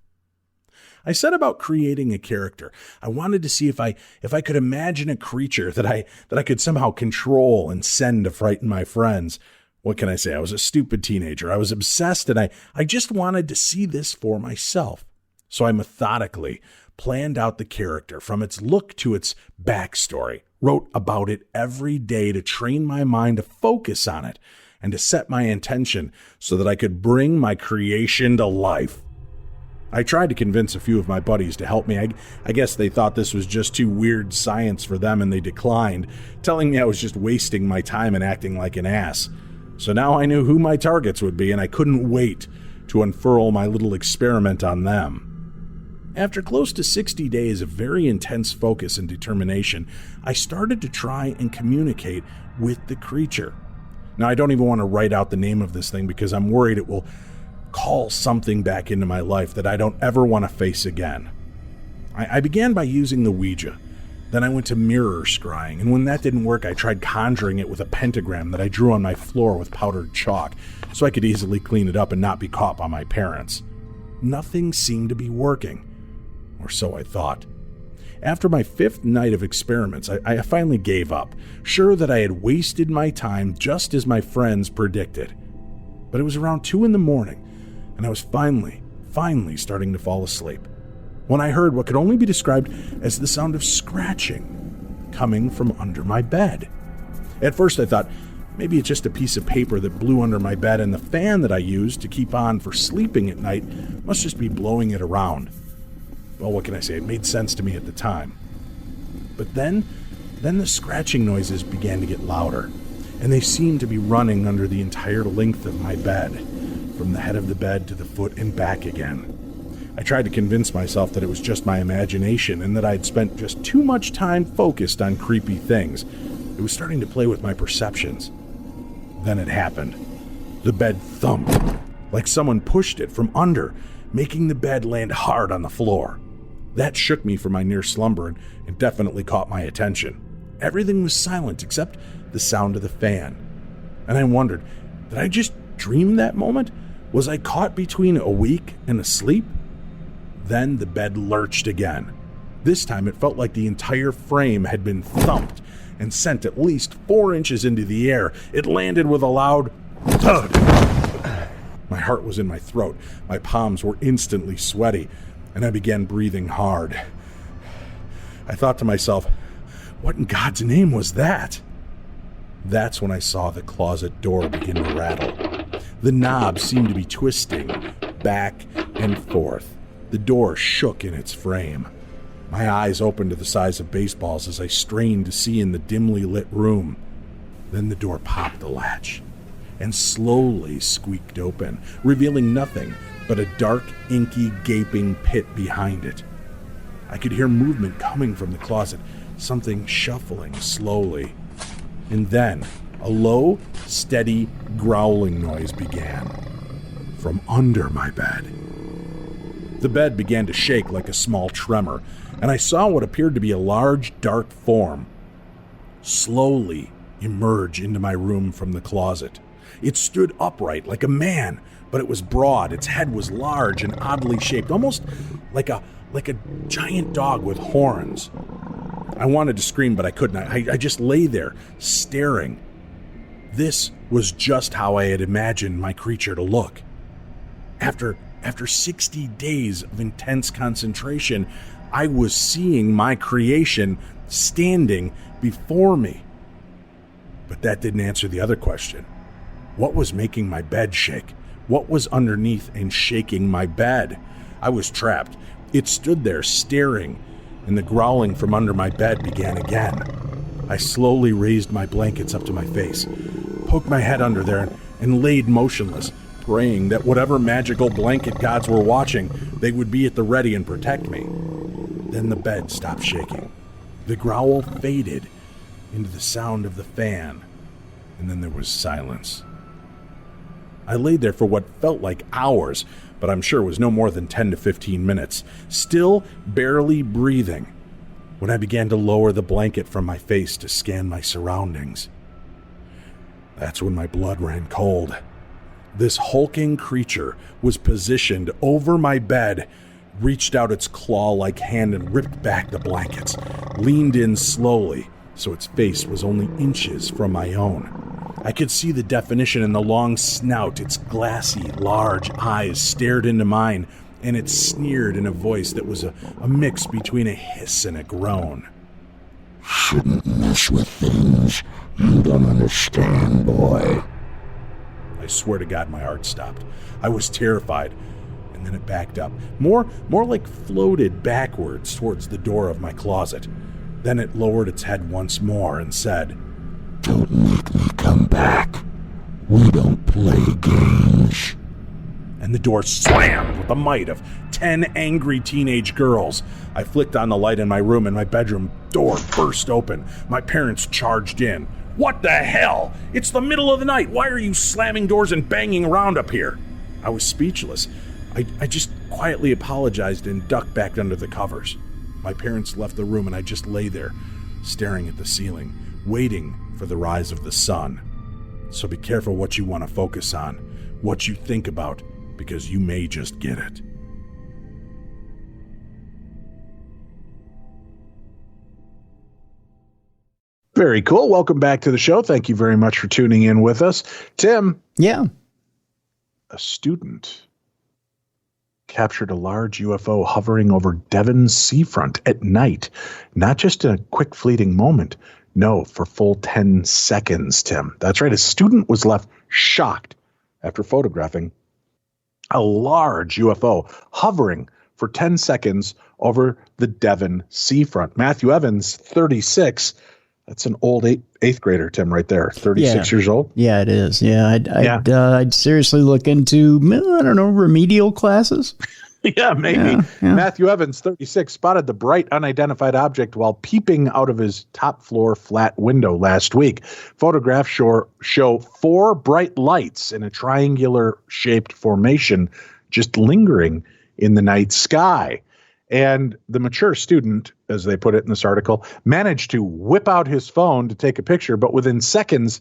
I set about creating a character. I wanted to see if I could imagine a creature that I could somehow control and send to frighten my friends. What can I say? I was a stupid teenager. I was obsessed, and I just wanted to see this for myself. So I methodically planned out the character from its look to its backstory, wrote about it every day to train my mind to focus on it and to set my intention so that I could bring my creation to life. I tried to convince a few of my buddies to help me. I guess they thought this was just too weird science for them, and they declined, telling me I was just wasting my time and acting like an ass. So now I knew who my targets would be, and I couldn't wait to unfurl my little experiment on them. After close to 60 days of very intense focus and determination, I started to try and communicate with the creature. Now, I don't even want to write out the name of this thing because I'm worried it will call something back into my life that I don't ever want to face again. I began by using the Ouija. Then I went to mirror scrying, and when that didn't work, I tried conjuring it with a pentagram that I drew on my floor with powdered chalk so I could easily clean it up and not be caught by my parents. Nothing seemed to be working, or so I thought. After my 5th night of experiments, I finally gave up, sure that I had wasted my time just as my friends predicted. But it was around 2 a.m, and I was finally starting to fall asleep, when I heard what could only be described as the sound of scratching coming from under my bed. At first I thought maybe it's just a piece of paper that blew under my bed, and the fan that I used to keep on for sleeping at night must just be blowing it around. Well, what can I say? It made sense to me at the time. But then Then the scratching noises began to get louder, and they seemed to be running under the entire length of my bed, from the head of the bed to the foot and back again. I tried to convince myself that it was just my imagination and that I'd spent just too much time focused on creepy things. It was starting to play with my perceptions. Then it happened. The bed thumped, like someone pushed it from under, making the bed land hard on the floor. That shook me from my near slumber and definitely caught my attention. Everything was silent except the sound of the fan. And I wondered, did I just dream that moment? Was I caught between awake and asleep? Then the bed lurched again. This time it felt like the entire frame had been thumped and sent at least 4 inches into the air. It landed with a loud thud. My heart was in my throat. My palms were instantly sweaty, and I began breathing hard. I thought to myself, what in God's name was that? That's when I saw the closet door begin to rattle. The knob seemed to be twisting back and forth. The door shook in its frame. My eyes opened to the size of baseballs as I strained to see in the dimly lit room. Then the door popped the latch and slowly squeaked open, revealing nothing but a dark, inky, gaping pit behind it. I could hear movement coming from the closet, something shuffling slowly. And then a low, steady, growling noise began from under my bed. The bed began to shake like a small tremor, and I saw what appeared to be a large, dark form slowly emerge into my room from the closet. It stood upright like a man, but it was broad. Its head was large and oddly shaped, almost like a giant dog with horns. I wanted to scream, but I couldn't. I just lay there, staring. This was just how I had imagined my creature to look. After 60 days of intense concentration, I was seeing my creation standing before me. But that didn't answer the other question. What was making my bed shake? What was underneath and shaking my bed? I was trapped. It stood there staring, and the growling from under my bed began again. I slowly raised my blankets up to my face, poked my head under there, and laid motionless, praying that whatever magical blanket gods were watching, they would be at the ready and protect me. Then the bed stopped shaking. The growl faded into the sound of the fan, and then there was silence. I lay there for what felt like hours, but I'm sure was no more than 10 to 15 minutes, still barely breathing, when I began to lower the blanket from my face to scan my surroundings. That's when my blood ran cold. This hulking creature was positioned over my bed, reached out its claw-like hand and ripped back the blankets, leaned in slowly so its face was only inches from my own. I could see the definition in the long snout. Its glassy, large eyes stared into mine, and it sneered in a voice that was a mix between a hiss and a groan. Shouldn't mess with things you don't understand, boy. I swear to God my heart stopped. I was terrified, and then it backed up, more like floated backwards towards the door of my closet. Then it lowered its head once more and said, "Don't make me come back. We don't play games." And the door slammed with the might of 10 angry teenage girls. I flicked on the light in my room, and my bedroom door burst open. My parents charged in. "What the hell? It's the middle of the night. Why are you slamming doors and banging around up here?" I was speechless. I just quietly apologized and ducked back under the covers. My parents left the room, and I just lay there, staring at the ceiling, waiting for the rise of the sun. So be careful what you want to focus on, what you think about, because you may just get it. Very cool. Welcome back to the show. Thank you very much for tuning in with us. Tim. Yeah. A student captured a large UFO hovering over Devon's seafront at night. Not just in a quick fleeting moment. No, for full 10 seconds, Tim. That's right. A student was left shocked after photographing a large UFO hovering for 10 seconds over the Devon seafront. Matthew Evans, 36, That's an old eighth grader, Tim, right there. 36 years old. Yeah, it is. Yeah, I'd seriously look into, I don't know, remedial classes. Yeah, maybe. Yeah. Matthew Evans, 36, spotted the bright unidentified object while peeping out of his top floor flat window last week. Photographs show 4 bright lights in a triangular shaped formation just lingering in the night sky. And the mature student, as they put it in this article, managed to whip out his phone to take a picture, but within seconds,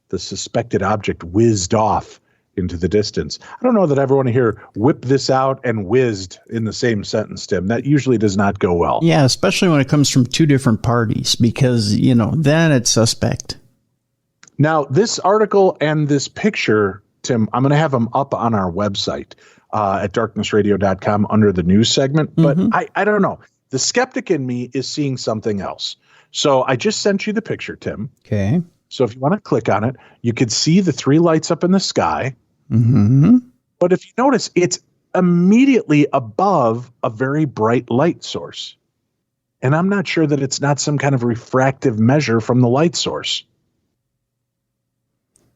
the suspected object whizzed off into the distance. I don't know that I ever want to hear whip this out and whizzed in the same sentence, Tim. That usually does not go well. Yeah, especially when it comes from 2 different parties, because, then it's suspect. Now, this article and this picture, Tim, I'm going to have them up on our website. At darknessradio.com under the news segment. But I don't know. The skeptic in me is seeing something else. So I just sent you the picture, Tim. Okay. So if you want to click on it, you could see the 3 lights up in the sky. Mm-hmm. But if you notice, it's immediately above a very bright light source. And I'm not sure that it's not some kind of refractive measure from the light source.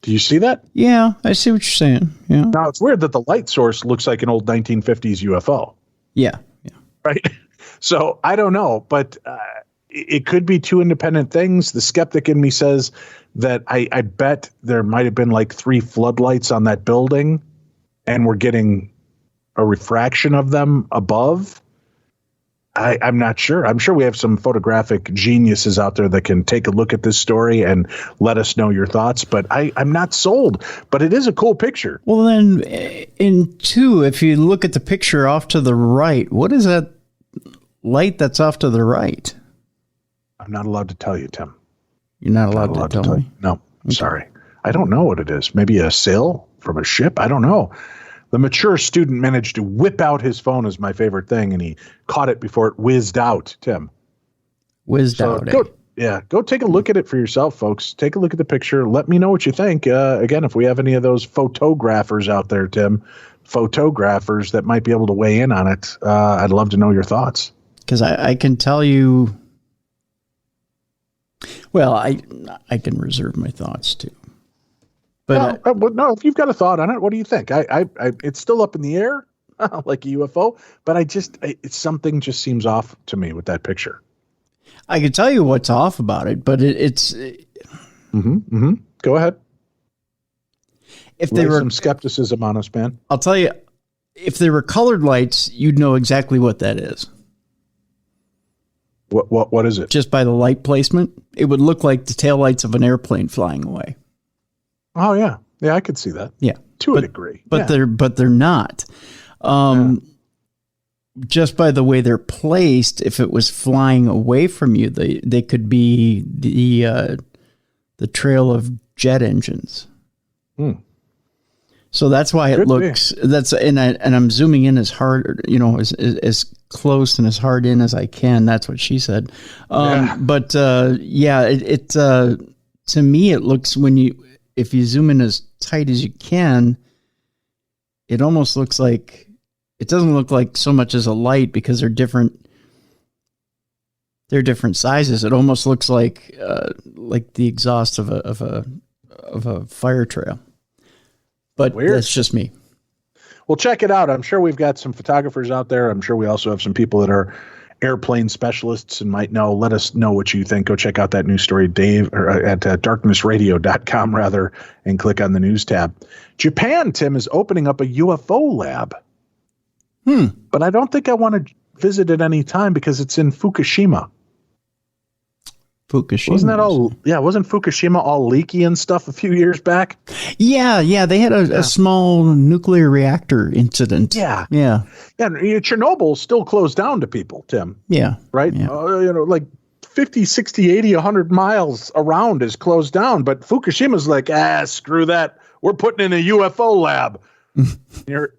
Do you see that? Yeah, I see what you're saying. Yeah. Now, it's weird that the light source looks like an old 1950s UFO. Yeah. Right? So I don't know, but it could be 2 independent things. The skeptic in me says that I bet there might have been like 3 floodlights on that building, and we're getting a refraction of them above. I'm not sure. I'm sure we have some photographic geniuses out there that can take a look at this story and let us know your thoughts. But I'm not sold. But it is a cool picture. Well, then, in 2, if you look at the picture off to the right, what is that light that's off to the right? I'm not allowed to tell you, Tim. You're not allowed to tell me? No, I'm sorry. I don't know what it is. Maybe a sail from a ship? I don't know. The mature student managed to whip out his phone is my favorite thing, and he caught it before it whizzed out, Tim. Whizzed out, Go take a look at it for yourself, folks. Take a look at the picture. Let me know what you think. Again, if we have any of those photographers out there, Tim, photographers that might be able to weigh in on it, I'd love to know your thoughts. Because I can tell you, well, I can reserve my thoughts, too. But no, if you've got a thought on it, what do you think? It's still up in the air, like a UFO, but something just seems off to me with that picture. I can tell you what's off about it, but it's. Go ahead. If they were some skepticism on us, man. I'll tell you, if they were colored lights, you'd know exactly what that is. What is it? Just by the light placement, it would look like the taillights of an airplane flying away. Oh yeah, I could see that. Yeah, to a degree, but they're not. Just by the way they're placed, if it was flying away from you, they could be the trail of jet engines. So that's why it looks. And I'm zooming in as hard, as close and as hard in as I can. That's what she said. But it to me it looks if you zoom in as tight as you can, it almost looks like, it doesn't look like so much as a light because they're different sizes. It almost looks like the exhaust of a fire trail. But weird. That's just me. Well, check it out. I'm sure we've got some photographers out there. I'm sure we also have some people that are airplane specialists and might know. Let us know what you think. Go check out that news story, Dave, or at darknessradio.com rather, and click on the news tab. Japan, Tim, is opening up a UFO lab. But I don't think I want to visit at any time because it's in Fukushima. Wasn't that all? Yeah, wasn't Fukushima all leaky and stuff a few years back? Yeah. They had a small nuclear reactor incident. Yeah. And Chernobyl still closed down to people, Tim. Yeah. Right? Yeah. Like 50, 60, 80, 100 miles around is closed down. But Fukushima's like, screw that. We're putting in a UFO lab.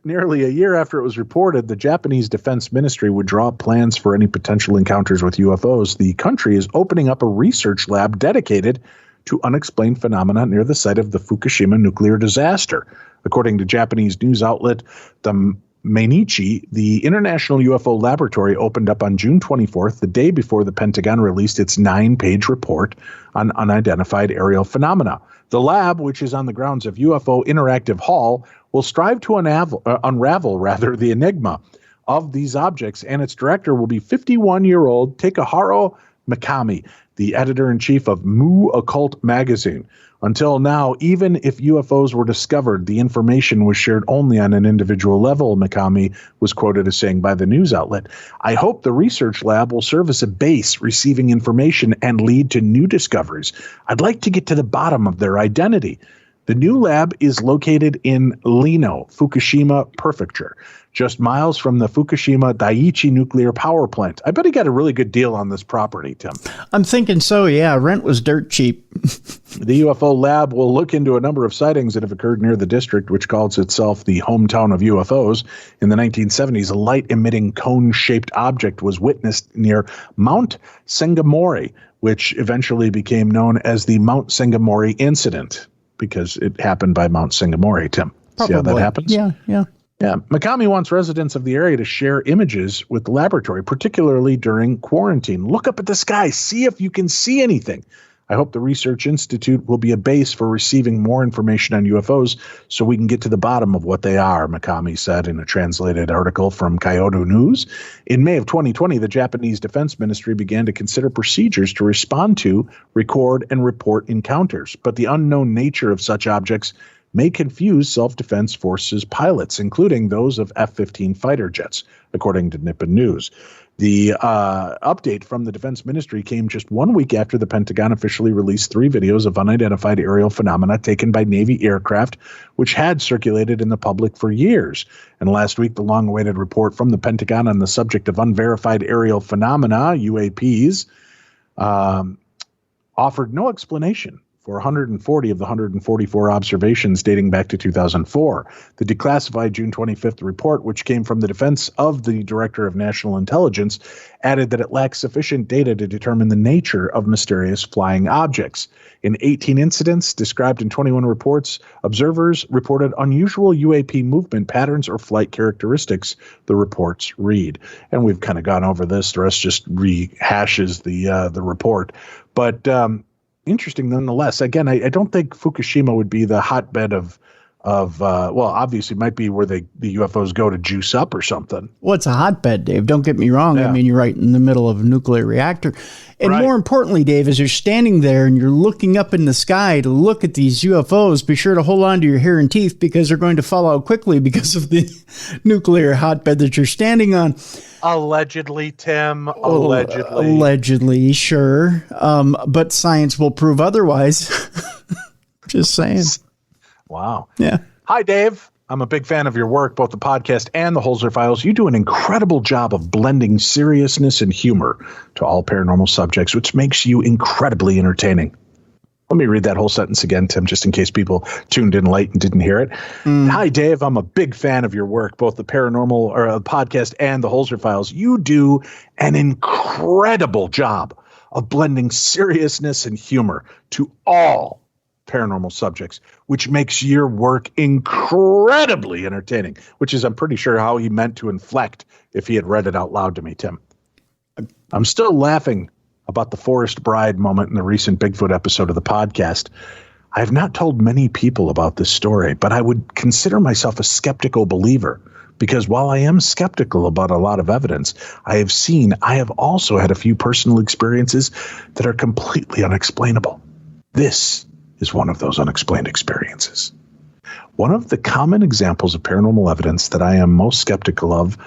Nearly a year after it was reported, the Japanese Defense Ministry would draw up plans for any potential encounters with UFOs. The country is opening up a research lab dedicated to unexplained phenomena near the site of the Fukushima nuclear disaster. According to Japanese news outlet, the Mainichi, the International UFO Laboratory opened up on June 24th, the day before the Pentagon released its 9-page report on unidentified aerial phenomena. The lab, which is on the grounds of UFO Interactive Hall, will strive to unravel the enigma of these objects, and its director will be 51-year-old Takahiro Mikami, the editor-in-chief of Mu Occult magazine. Until now, even if UFOs were discovered, the information was shared only on an individual level, Mikami was quoted as saying by the news outlet. I hope the research lab will serve as a base, receiving information and lead to new discoveries. I'd like to get to the bottom of their identity. The new lab is located in Lino, Fukushima Prefecture, just miles from the Fukushima Daiichi nuclear power plant. I bet he got a really good deal on this property, Tim. I'm thinking so, yeah. Rent was dirt cheap. The UFO lab will look into a number of sightings that have occurred near the district, which calls itself the hometown of UFOs. In the 1970s, a light-emitting cone-shaped object was witnessed near Mount Sengamori, which eventually became known as the Mount Sengamori Incident, because it happened by Mount Sengamori, Tim. Probably. See how that happens? Yeah. Yeah. Mikami wants residents of the area to share images with the laboratory, particularly during quarantine. Look up at the sky. See if you can see anything. I hope the Research Institute will be a base for receiving more information on UFOs so we can get to the bottom of what they are, Mikami said in a translated article from Kyodo News. In May of 2020, the Japanese Defense Ministry began to consider procedures to respond to, record, and report encounters. But the unknown nature of such objects may confuse self-defense forces pilots, including those of F-15 fighter jets, according to Nippon News. The update from the Defense Ministry came just 1 week after the Pentagon officially released 3 videos of unidentified aerial phenomena taken by Navy aircraft, which had circulated in the public for years. And last week, the long-awaited report from the Pentagon on the subject of unverified aerial phenomena, UAPs, offered no explanation for 140 of the 144 observations dating back to 2004. The declassified June 25th report, which came from the defense of the Director of National Intelligence, added that it lacks sufficient data to determine the nature of mysterious flying objects. In 18 incidents described in 21 reports, observers reported unusual UAP movement patterns or flight characteristics, the reports read. And we've kind of gone over this. The rest just rehashes the report. But interesting nonetheless. Again, I don't think Fukushima would be the hotbed of well, obviously it might be where the UFOs go to juice up or something. Well, it's a hotbed, Dave. Don't get me wrong. Yeah. I mean, you're right in the middle of a nuclear reactor. And Right. more importantly, Dave, as you're standing there and you're looking up in the sky to look at these UFOs, be sure to hold on to your hair and teeth because they're going to fall out quickly because of the nuclear hotbed that you're standing on. Allegedly, Tim. Allegedly. Allegedly, sure. But science will prove otherwise. Just saying. Wow. Yeah. Hi, Dave. I'm a big fan of your work, both the podcast and the Holzer Files. You do an incredible job of blending seriousness and humor to all paranormal subjects, which makes you incredibly entertaining. Let me read that whole sentence again, Tim, just in case people tuned in late and didn't hear it. Hi, Dave. I'm a big fan of your work, both the paranormal podcast and the Holzer Files. You do an incredible job of blending seriousness and humor to all paranormal subjects, which makes your work incredibly entertaining, which is, I'm pretty sure, how he meant to inflect if he had read it out loud to me, Tim. I'm still laughing about the Forest Bride moment in the recent Bigfoot episode of the podcast. I have not told many people about this story, but I would consider myself a skeptical believer because while I am skeptical about a lot of evidence I have also had a few personal experiences that are completely unexplainable. This is one of those unexplained experiences. One of the common examples of paranormal evidence that I am most skeptical of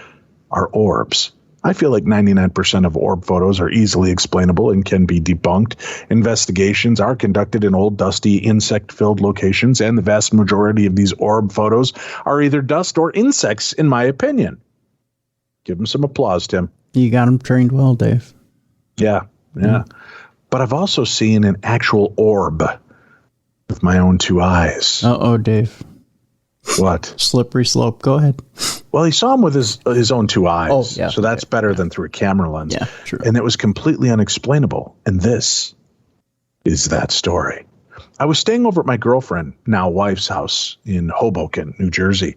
are orbs. I feel like 99% of orb photos are easily explainable and can be debunked. Investigations are conducted in old, dusty, insect-filled locations, and the vast majority of these orb photos are either dust or insects, in my opinion. Give them some applause, Tim. You got them trained well, Dave. Yeah. But I've also seen an actual orb with my own 2 eyes. Uh-oh, Dave. What? Slippery slope. Go ahead. Well, he saw him with his own 2 eyes. Oh, yeah. So that's better than through a camera lens. Yeah, true. And it was completely unexplainable. And this is that story. I was staying over at my girlfriend, now wife's house in Hoboken, New Jersey.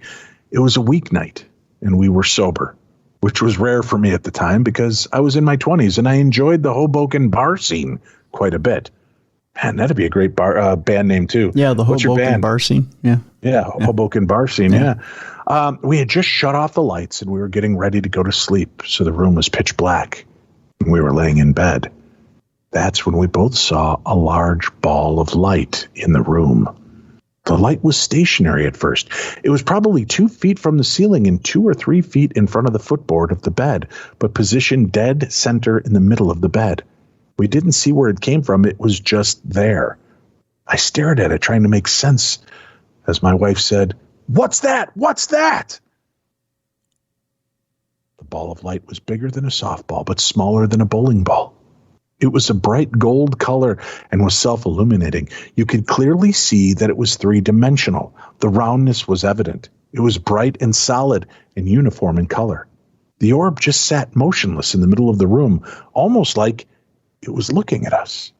It was a weeknight. and we were sober, which was rare for me at the time because I was in my 20s and I enjoyed the Hoboken bar scene quite a bit. Man, that'd be a great band name too. Yeah, the Hoboken bar scene. Yeah, Hoboken bar scene. Yeah. We had just shut off the lights and we were getting ready to go to sleep. So the room was pitch black and we were laying in bed. That's when we both saw a large ball of light in the room. The light was stationary at first. It was probably 2 feet from the ceiling and 2 or 3 feet in front of the footboard of the bed, but positioned dead center in the middle of the bed. We didn't see where it came from. It was just there. I stared at it, trying to make sense, as my wife said, "What's that? What's that?" The ball of light was bigger than a softball, but smaller than a bowling ball. It was a bright gold color and was self-illuminating. You could clearly see that it was three-dimensional. The roundness was evident. It was bright and solid and uniform in color. The orb just sat motionless in the middle of the room, almost like it was looking at us.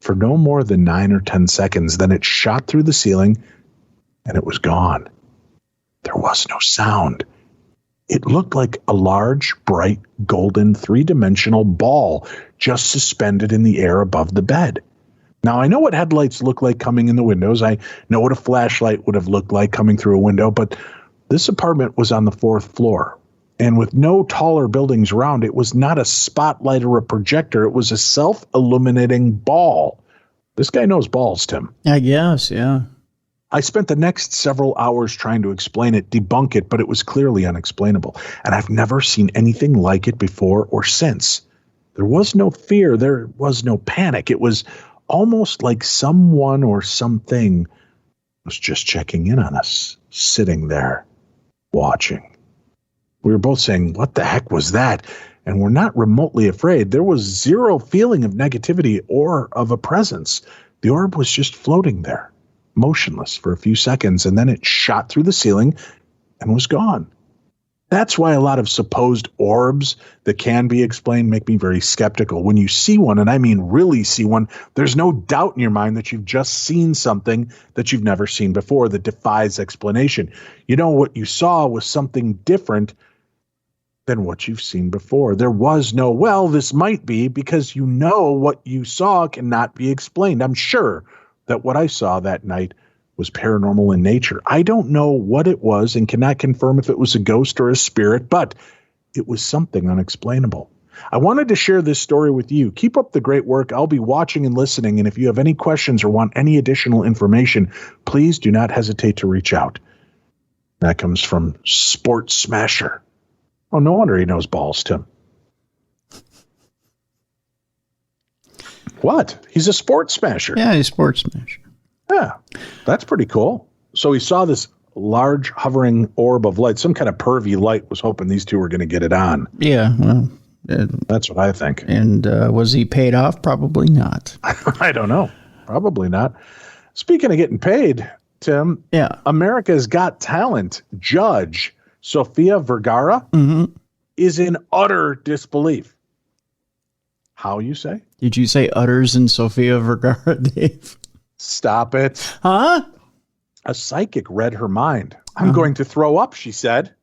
For no more than 9 or 10 seconds, then it shot through the ceiling and it was gone. There was no sound. It looked like a large, bright, golden, three-dimensional ball just suspended in the air above the bed. Now, I know what headlights look like coming in the windows. I know what a flashlight would have looked like coming through a window, but this apartment was on the 4th floor. And with no taller buildings around, it was not a spotlight or a projector. It was a self-illuminating ball. This guy knows balls, Tim. I guess, yeah. I spent the next several hours trying to explain it, debunk it, but it was clearly unexplainable. And I've never seen anything like it before or since. There was no fear. There was no panic. It was almost like someone or something was just checking in on us, sitting there, watching. We were both saying, "What the heck was that?" And we're not remotely afraid. There was zero feeling of negativity or of a presence. The orb was just floating there, motionless for a few seconds, and then it shot through the ceiling and was gone. That's why a lot of supposed orbs that can be explained make me very skeptical. When you see one, and I mean really see one, there's no doubt in your mind that you've just seen something that you've never seen before that defies explanation. You know, what you saw was something different than what you've seen before. There was no, well, this might be, because you know what you saw cannot be explained. I'm sure that what I saw that night was paranormal in nature. I don't know what it was and cannot confirm if it was a ghost or a spirit, but it was something unexplainable. I wanted to share this story with you. Keep up the great work. I'll be watching and listening, and if you have any questions or want any additional information, please do not hesitate to reach out. That comes from Sports Smasher. Oh, no wonder he knows balls, Tim. What? He's a sports smasher. Yeah, he's a sports smasher. Yeah, that's pretty cool. So he saw this large hovering orb of light, some kind of pervy light, was hoping these two were going to get it on. Yeah, well. That's what I think. And was he paid off? Probably not. I don't know. Probably not. Speaking of getting paid, Tim, yeah, America's Got Talent judge Sofia Vergara is in utter disbelief. How, you say? Did you say utters and Sofia Vergara, Dave? Stop it. Huh? A psychic read her mind. I'm going to throw up, she said.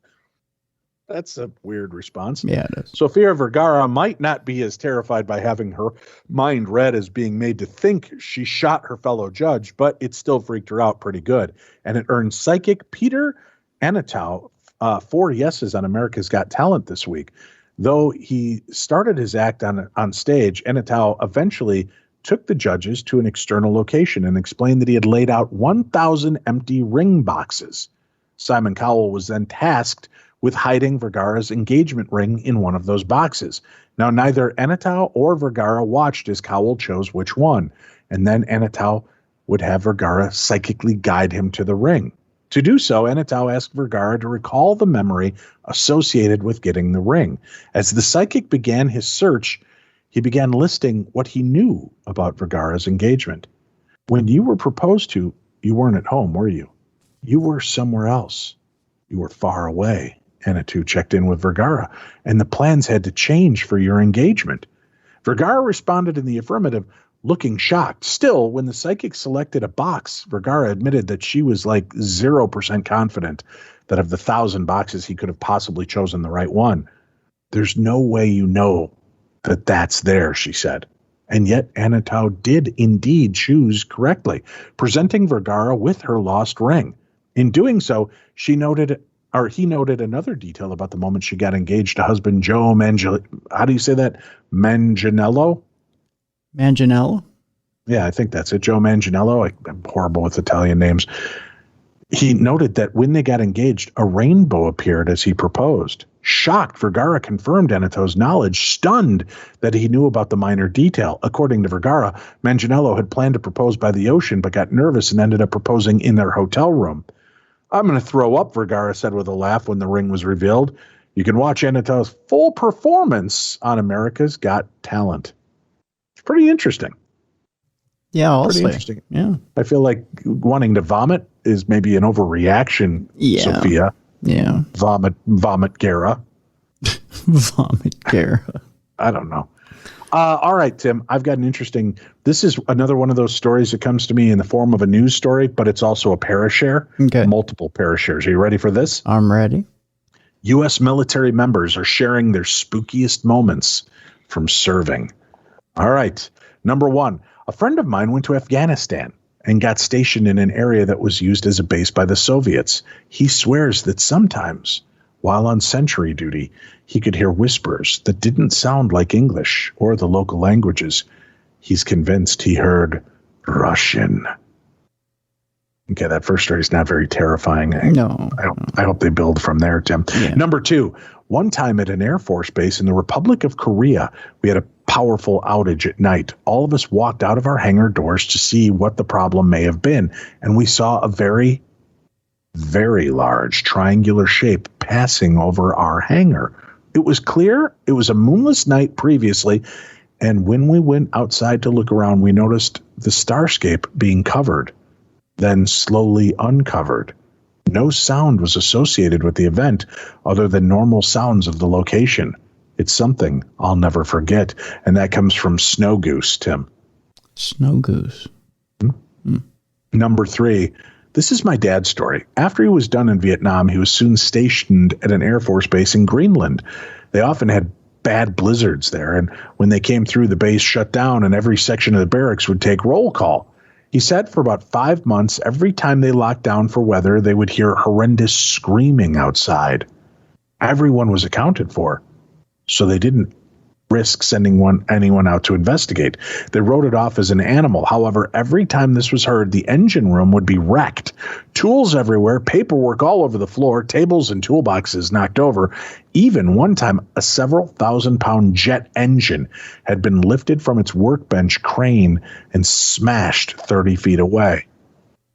That's a weird response. Yeah, it is. Sofia Vergara might not be as terrified by having her mind read as being made to think she shot her fellow judge, but it still freaked her out pretty good. And it earned psychic Peter Anatow 4 yeses on America's Got Talent this week. Though he started his act on stage, Anatow eventually took the judges to an external location and explained that he had laid out 1,000 empty ring boxes. Simon Cowell was then tasked with hiding Vergara's engagement ring in one of those boxes. Now, neither Anatow or Vergara watched as Cowell chose which one, and then Anatow would have Vergara psychically guide him to the ring. To do so, Anatow asked Vergara to recall the memory associated with getting the ring. As the psychic began his search, he began listing what he knew about Vergara's engagement. When you were proposed to, you weren't at home, were you? You were somewhere else. You were far away. Anatow checked in with Vergara, and the plans had to change for your engagement. Vergara responded in the affirmative, looking shocked. Still, when the psychic selected a box, Vergara admitted that she was like 0% confident that of the 1,000 boxes he could have possibly chosen the right one. There's no way you know that that's there, she said. And yet Anatau did indeed choose correctly, presenting Vergara with her lost ring. In doing so, he noted another detail about the moment she got engaged to husband Joe how do you say that? Manganiello? Manganiello? Yeah, I think that's it. Joe Manganiello. I'm horrible with Italian names. He noted that when they got engaged, a rainbow appeared as he proposed. Shocked, Vergara confirmed Anatau's knowledge, stunned that he knew about the minor detail. According to Vergara, Manganiello had planned to propose by the ocean, but got nervous and ended up proposing in their hotel room. I'm going to throw up, Vergara said with a laugh when the ring was revealed. You can watch Anatau's full performance on America's Got Talent. It's pretty interesting. Yeah, I'll pretty say. Interesting. Yeah. I feel like wanting to vomit is maybe an overreaction, Sophia. Yeah. Vomit Gara. Vomit Gara. I don't know. All right, Tim, I've got an interesting, this is another one of those stories that comes to me in the form of a news story, but it's also a Parashare. Okay. Multiple Parashares. Are you ready for this? I'm ready. U.S. military members are sharing their spookiest moments from serving. All right. Number one, a friend of mine went to Afghanistan and got stationed in an area that was used as a base by the Soviets. He swears that sometimes, while on sentry duty, he could hear whispers that didn't sound like English or the local languages. He's convinced he heard Russian. Okay, that first story is not very terrifying. No. I hope they build from there, Tim. Yeah. Number two, one time at an Air Force base in the Republic of Korea, we had a powerful outage at night. All of us walked out of our hangar doors to see what the problem may have been, and we saw a very, very large triangular shape passing over our hangar. It was clear. It was a moonless night previously, and when we went outside to look around, we noticed the starscape being covered, then slowly uncovered. No sound was associated with the event other than normal sounds of the location. It's something I'll never forget, and that comes from Snow Goose, Tim. Snow Goose. Number three, this is my dad's story. After he was done in Vietnam, he was soon stationed at an Air Force base in Greenland. They often had bad blizzards there, and when they came through, the base shut down, and every section of the barracks would take roll call. He said for about 5 months, every time they locked down for weather, they would hear horrendous screaming outside. Everyone was accounted for, so they didn't risk sending anyone out to investigate. They wrote it off as an animal. However, every time this was heard, the engine room would be wrecked. Tools everywhere, paperwork all over the floor, tables and toolboxes knocked over. Even one time, a several thousand-pound jet engine had been lifted from its workbench crane and smashed 30 feet away.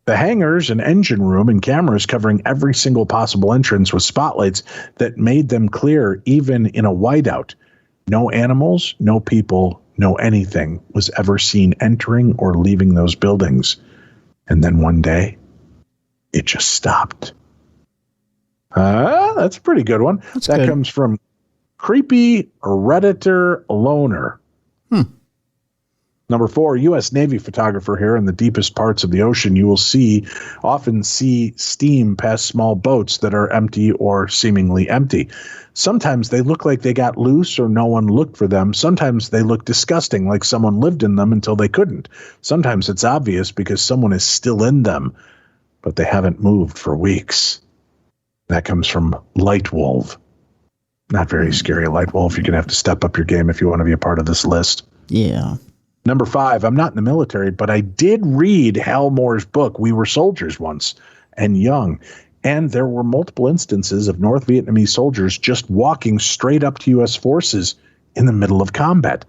The hangars and engine room and cameras covering every single possible entrance with spotlights that made them clear even in a whiteout. No animals, no people, no anything was ever seen entering or leaving those buildings. And then one day, it just stopped. That's a pretty good one. That good. Comes from Creepy Redditor Loner. Number 4, U.S. Navy photographer here. In the deepest parts of the ocean, you will often see steam past small boats that are empty or seemingly empty. Sometimes they look like they got loose or no one looked for them. Sometimes they look disgusting, like someone lived in them until they couldn't. Sometimes it's obvious because someone is still in them, but they haven't moved for weeks. That comes from Light Wolf. Not very scary, Light Wolf. You're going to have to step up your game if you want to be a part of this list. Yeah. Number 5, I'm not in the military, but I did read Hal Moore's book, We Were Soldiers Once and Young. And there were multiple instances of North Vietnamese soldiers just walking straight up to U.S. forces in the middle of combat.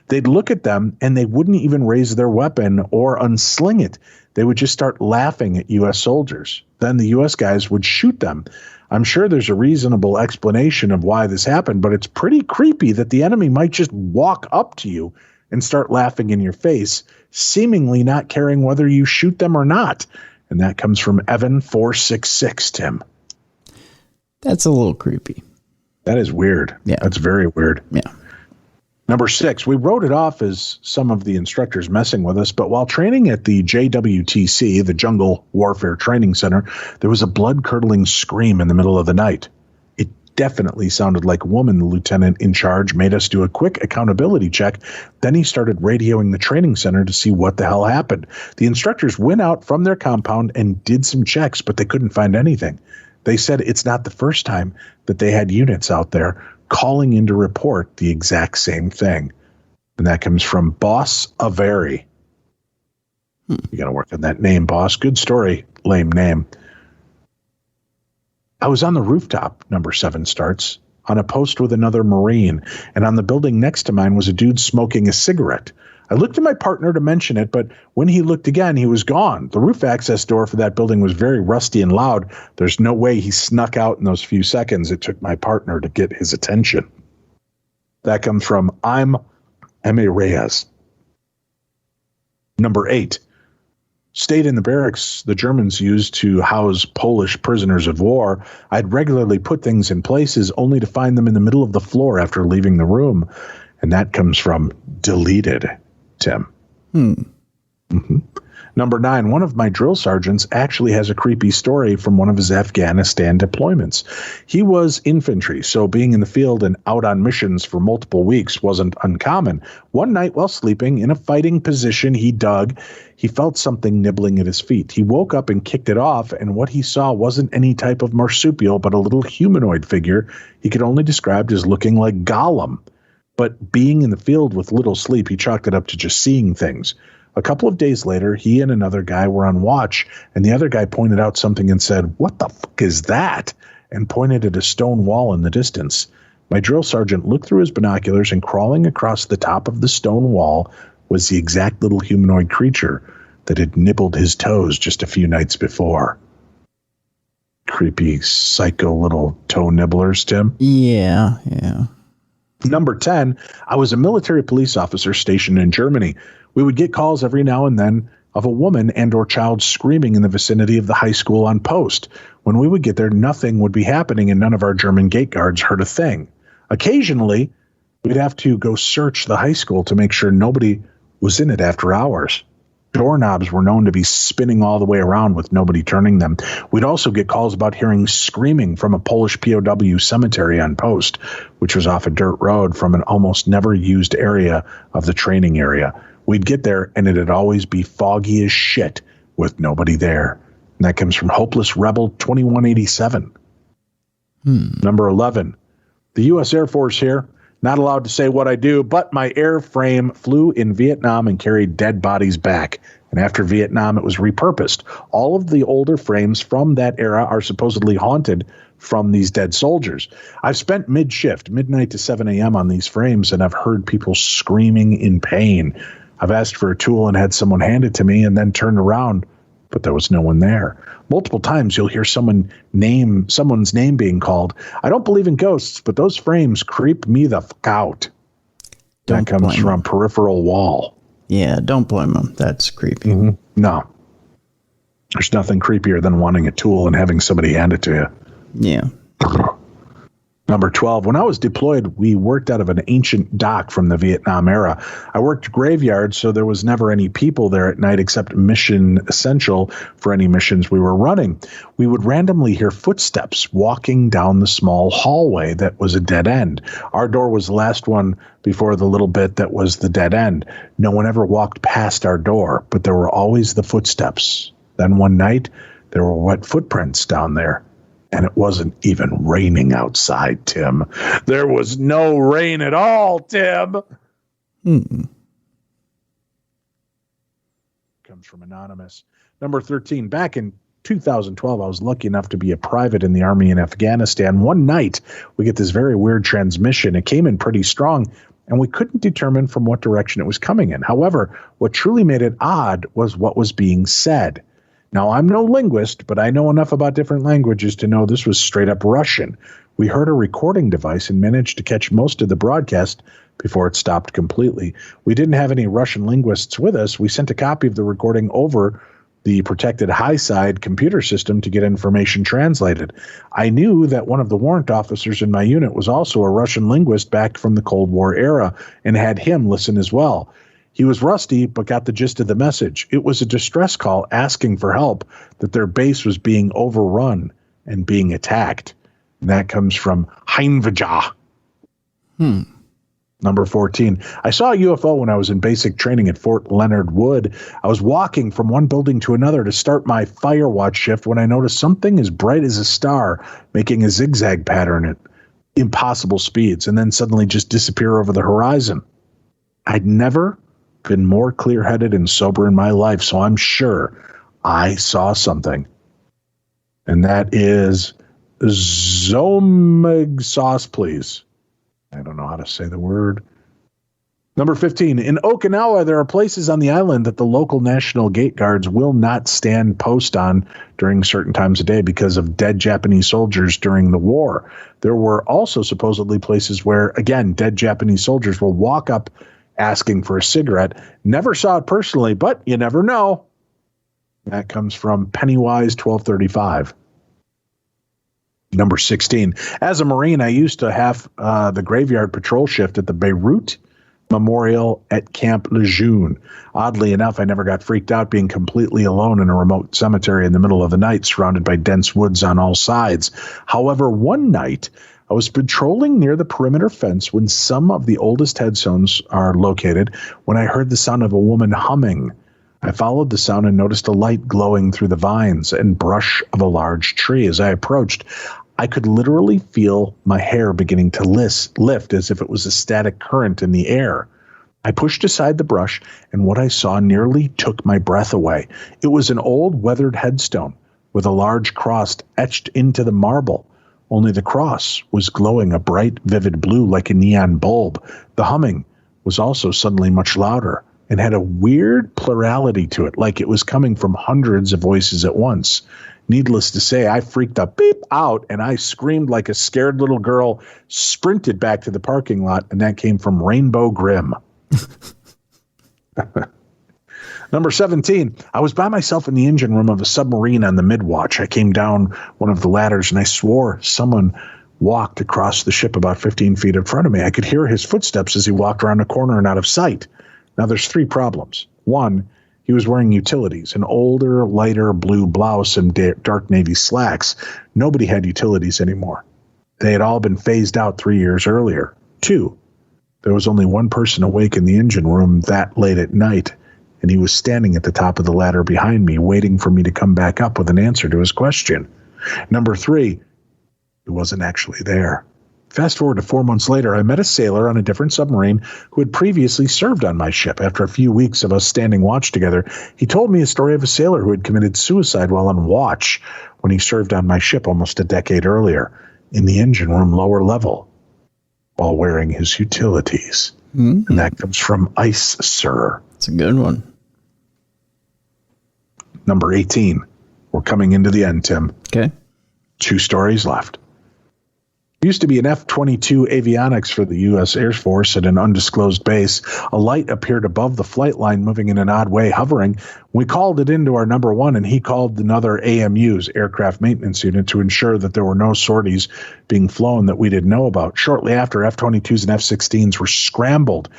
They'd look at them and they wouldn't even raise their weapon or unsling it. They would just start laughing at U.S. soldiers. Then the U.S. guys would shoot them. I'm sure there's a reasonable explanation of why this happened, but it's pretty creepy that the enemy might just walk up to you and start laughing in your face, seemingly not caring whether you shoot them or not. And that comes from Evan466, Tim. That's a little creepy. That is weird. Yeah. That's very weird. Yeah. Number 6, we wrote it off as some of the instructors messing with us, but while training at the JWTC, the Jungle Warfare Training Center, there was a blood-curdling scream in the middle of the night. It definitely sounded like a woman. The lieutenant in charge made us do a quick accountability check. Then he started radioing the training center to see what the hell happened. The instructors went out from their compound and did some checks, but they couldn't find anything. They said it's not the first time that they had units out there calling in to report the exact same thing. And that comes from Boss Avery. You got to work on that name, Boss. Good story, lame name. I was on the rooftop, number 7 starts, on a post with another Marine, and on the building next to mine was a dude smoking a cigarette. I looked at my partner to mention it, but when he looked again, he was gone. The roof access door for that building was very rusty and loud. There's no way he snuck out in those few seconds it took my partner to get his attention. That comes from I'm M.A. Reyes. Number 8. Stayed in the barracks the Germans used to house Polish prisoners of war. I'd regularly put things in places only to find them in the middle of the floor after leaving the room. And that comes from Deleted Tim. Mm-hmm. Number 9, one of my drill sergeants actually has a creepy story from one of his Afghanistan deployments. He was infantry, so being in the field and out on missions for multiple weeks wasn't uncommon. One night while sleeping in a fighting position he felt something nibbling at his feet. He woke up and kicked it off, and what he saw wasn't any type of marsupial, but a little humanoid figure he could only describe as looking like Gollum. But being in the field with little sleep, he chalked it up to just seeing things. A couple of days later, he and another guy were on watch, and the other guy pointed out something and said, "What the fuck is that?" and pointed at a stone wall in the distance. My drill sergeant looked through his binoculars, and crawling across the top of the stone wall was the exact little humanoid creature that had nibbled his toes just a few nights before. Creepy, psycho little toe nibblers, Tim? Yeah. Number 10, I was a military police officer stationed in Germany. We would get calls every now and then of a woman and or child screaming in the vicinity of the high school on post. When we would get there, nothing would be happening and none of our German gate guards heard a thing. Occasionally, we'd have to go search the high school to make sure nobody was in it after hours. Doorknobs were known to be spinning all the way around with nobody turning them. We'd also get calls about hearing screaming from a Polish POW cemetery on post, which was off a dirt road from an almost never used area of the training area. We'd get there and it'd always be foggy as shit with nobody there. And that comes from Hopeless Rebel 2187. Number 11, the U.S. Air Force here. Not allowed to say what I do, but my airframe flew in Vietnam and carried dead bodies back. And after Vietnam, it was repurposed. All of the older frames from that era are supposedly haunted from these dead soldiers. I've spent mid-shift, midnight to 7 a.m. on these frames, and I've heard people screaming in pain. I've asked for a tool and had someone hand it to me and then turned around, but there was no one there. Multiple times you'll hear someone's name being called. I don't believe in ghosts, but those frames creep me the fuck out. That comes from Peripheral Wall. Yeah, don't blame them. That's creepy. Mm-hmm. No. There's nothing creepier than wanting a tool and having somebody hand it to you. Yeah. Number 12, when I was deployed, we worked out of an ancient dock from the Vietnam era. I worked graveyard, so there was never any people there at night except mission essential for any missions we were running. We would randomly hear footsteps walking down the small hallway that was a dead end. Our door was the last one before the little bit that was the dead end. No one ever walked past our door, but there were always the footsteps. Then one night, there were wet footprints down there. And it wasn't even raining outside, Tim. There was no rain at all, Tim. Comes from Anonymous. Number 13, back in 2012, I was lucky enough to be a private in the Army in Afghanistan. One night, we get this very weird transmission. It came in pretty strong, and we couldn't determine from what direction it was coming in. However, what truly made it odd was what was being said. Now, I'm no linguist, but I know enough about different languages to know this was straight up Russian. We heard a recording device and managed to catch most of the broadcast before it stopped completely. We didn't have any Russian linguists with us. We sent a copy of the recording over the protected high-side computer system to get information translated. I knew that one of the warrant officers in my unit was also a Russian linguist back from the Cold War era and had him listen as well. He was rusty, but got the gist of the message. It was a distress call asking for help, that their base was being overrun and being attacked. And that comes from Heinvaja. Number 14. I saw a UFO when I was in basic training at Fort Leonard Wood. I was walking from one building to another to start my fire watch shift when I noticed something as bright as a star making a zigzag pattern at impossible speeds and then suddenly just disappear over the horizon. I'd never been more clear-headed and sober in my life, so I'm sure I saw something. And that is Zomig sauce, please. I don't know how to say the word. Number 15. In Okinawa, there are places on the island that the local National Gate Guards will not stand post on during certain times of day because of dead Japanese soldiers during the war. There were also supposedly places where, again, dead Japanese soldiers will walk up asking for a cigarette. Never saw it personally, but you never know. That comes from Pennywise 1235. Number 16. As a Marine, I used to have the graveyard patrol shift at the Beirut Memorial at Camp Lejeune. Oddly enough, I never got freaked out being completely alone in a remote cemetery in the middle of the night, surrounded by dense woods on all sides. However, one night, I was patrolling near the perimeter fence when some of the oldest headstones are located when I heard the sound of a woman humming. I followed the sound and noticed a light glowing through the vines and brush of a large tree. As I approached, I could literally feel my hair beginning to lift as if it was a static current in the air. I pushed aside the brush, and what I saw nearly took my breath away. It was an old weathered headstone with a large cross etched into the marble. Only the cross was glowing a bright, vivid blue like a neon bulb. The humming was also suddenly much louder and had a weird plurality to it, like it was coming from hundreds of voices at once. Needless to say, I freaked the beep out, and I screamed like a scared little girl, sprinted back to the parking lot, and that came from Rainbow Grim. Number 17, I was by myself in the engine room of a submarine on the midwatch. I came down one of the ladders, and I swore someone walked across the ship about 15 feet in front of me. I could hear his footsteps as he walked around a corner and out of sight. Now, there's three problems. One, he was wearing utilities, an older, lighter blue blouse and dark navy slacks. Nobody had utilities anymore. They had all been phased out 3 years earlier. Two, there was only one person awake in the engine room that late at night, and he was standing at the top of the ladder behind me, waiting for me to come back up with an answer to his question. Number three, he wasn't actually there. Fast forward to 4 months later, I met a sailor on a different submarine who had previously served on my ship. After a few weeks of us standing watch together, he told me a story of a sailor who had committed suicide while on watch when he served on my ship almost a decade earlier in the engine room lower level while wearing his utilities. Mm-hmm. And that comes from Ice Sir. It's a good one. Number 18. We're coming into the end, Tim. Okay. 2 stories left. Used to be an F-22 avionics for the U.S. Air Force at an undisclosed base. A light appeared above the flight line, moving in an odd way, hovering. We called it into our number 1, and he called another AMU's, Aircraft Maintenance Unit, to ensure that there were no sorties being flown that we didn't know about. Shortly after, F-22s and F-16s were scrambled,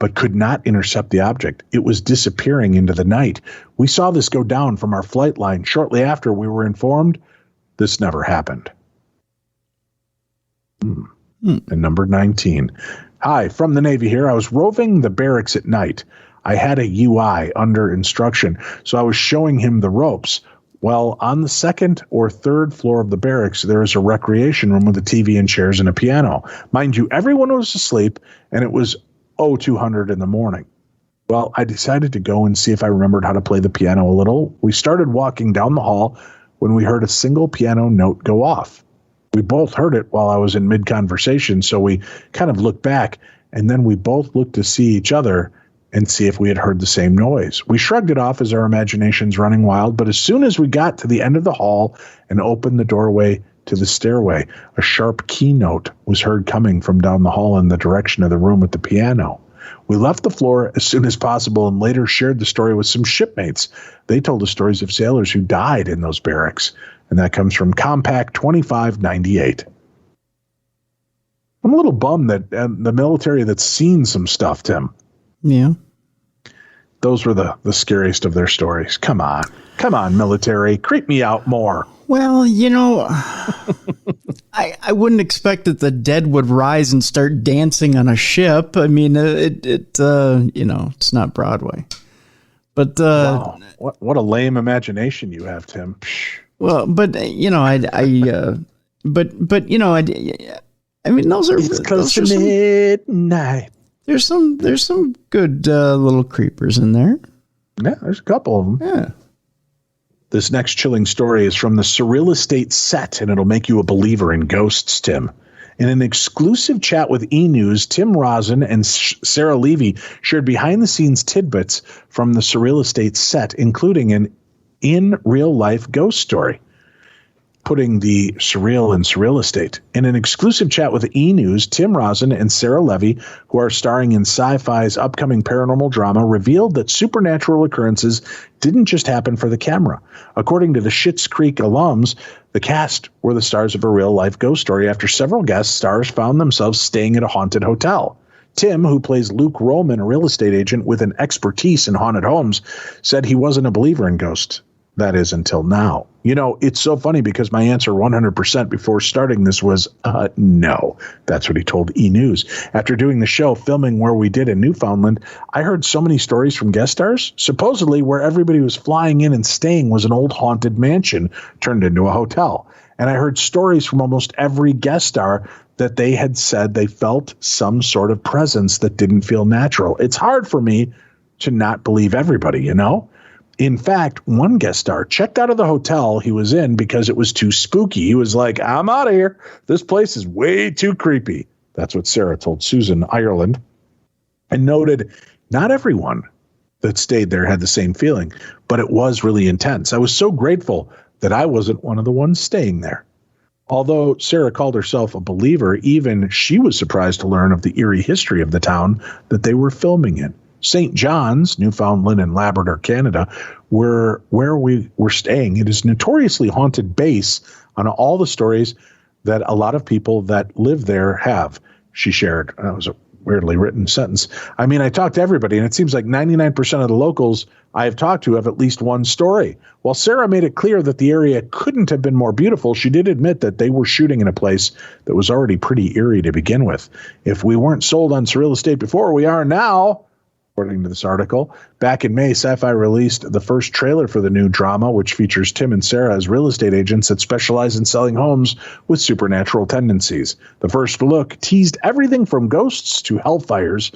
but could not intercept the object. It was disappearing into the night. We saw this go down from our flight line. Shortly after, we were informed this never happened. And number 19. Hi, from the Navy here. I was roving the barracks at night. I had a UI under instruction, so I was showing him the ropes. Well, on the 2nd or 3rd floor of the barracks, there is a recreation room with a TV and chairs and a piano. Mind you, everyone was asleep, and it was 0200 in the morning. Well, I decided to go and see if I remembered how to play the piano a little. We started walking down the hall when we heard a single piano note go off. We both heard it while I was in mid-conversation, so we kind of looked back, and then we both looked to see each other and see if we had heard the same noise. We shrugged it off as our imaginations running wild, but as soon as we got to the end of the hall and opened the doorway to the stairway, a sharp key note was heard coming from down the hall in the direction of the room with the piano. We left the floor as soon as possible and later shared the story with some shipmates. They told us stories of sailors who died in those barracks. And that comes from Compact 2598. I'm a little bummed that the military that's seen some stuff, Tim. Yeah. Those were the scariest of their stories. Come on, military. Creep me out more. Well, I wouldn't expect that the dead would rise and start dancing on a ship. I mean, it's not Broadway. But wow. What a lame imagination you have, Tim. Psh. Well, but I mean, those are it's close to midnight. There's some good little creepers in there. Yeah, there's a couple of them. Yeah. This next chilling story is from the Surreal Estate set, and it'll make you a believer in ghosts, Tim. In an exclusive chat with E! News, Tim Rosen and Sarah Levy shared behind-the-scenes tidbits from the Surreal Estate set, including an in-real-life ghost story, putting the surreal in Surreal Estate. In an exclusive chat with E! News, Tim Rosen and Sarah Levy, who are starring in Sci-Fi's upcoming paranormal drama, revealed that supernatural occurrences didn't just happen for the camera. According to the Schitt's Creek alums, the cast were the stars of a real-life ghost story after several guest stars found themselves staying at a haunted hotel. Tim, who plays Luke Rollman, a real estate agent with an expertise in haunted homes, said he wasn't a believer in ghosts. That is, until now. It's so funny because my answer 100% before starting this was no. That's what he told E! News. After doing the show, filming where we did in Newfoundland, I heard so many stories from guest stars. Supposedly, where everybody was flying in and staying was an old haunted mansion turned into a hotel. And I heard stories from almost every guest star that they had said they felt some sort of presence that didn't feel natural. It's hard for me to not believe everybody, In fact, one guest star checked out of the hotel he was in because it was too spooky. He was like, I'm out of here. This place is way too creepy. That's what Sarah told Susan Ireland, and noted not everyone that stayed there had the same feeling, but it was really intense. I was so grateful that I wasn't one of the ones staying there. Although Sarah called herself a believer, even she was surprised to learn of the eerie history of the town that they were filming in. St. John's, Newfoundland and Labrador, Canada, where we were staying. It is a notoriously haunted base on all the stories that a lot of people that live there have, she shared. That was a weirdly written sentence. I mean, I talked to everybody, and it seems like 99% of the locals I have talked to have at least one story. While Sarah made it clear that the area couldn't have been more beautiful, she did admit that they were shooting in a place that was already pretty eerie to begin with. If we weren't sold on Surreal Estate before, we are now. According to this article, back in May, Sci-Fi released the first trailer for the new drama, which features Tim and Sarah as real estate agents that specialize in selling homes with supernatural tendencies. The first look teased everything from ghosts to hellfires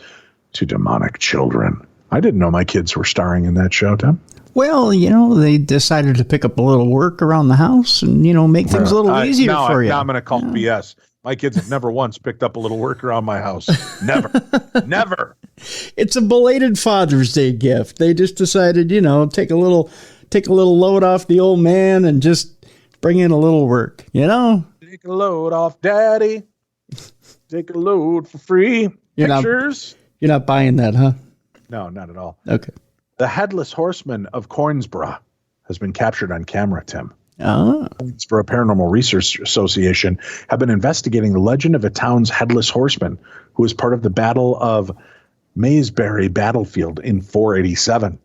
to demonic children. I didn't know my kids were starring in that show, Tim. Well, they decided to pick up a little work around the house and, make things a little easier for you. Now I'm going to call BS. My kids have never once picked up a little work around my house. Never. Never. It's a belated Father's Day gift. They just decided, take a little load off the old man and just bring in a little work, Take a load off, Daddy. Take a load for free. Pictures. You're not buying that, huh? No, not at all. Okay. The Headless Horseman of Cornsborough has been captured on camera, Tim. For a Paranormal Research Association have been investigating the legend of a town's headless horseman who was part of the Battle of Maysbury battlefield in 487.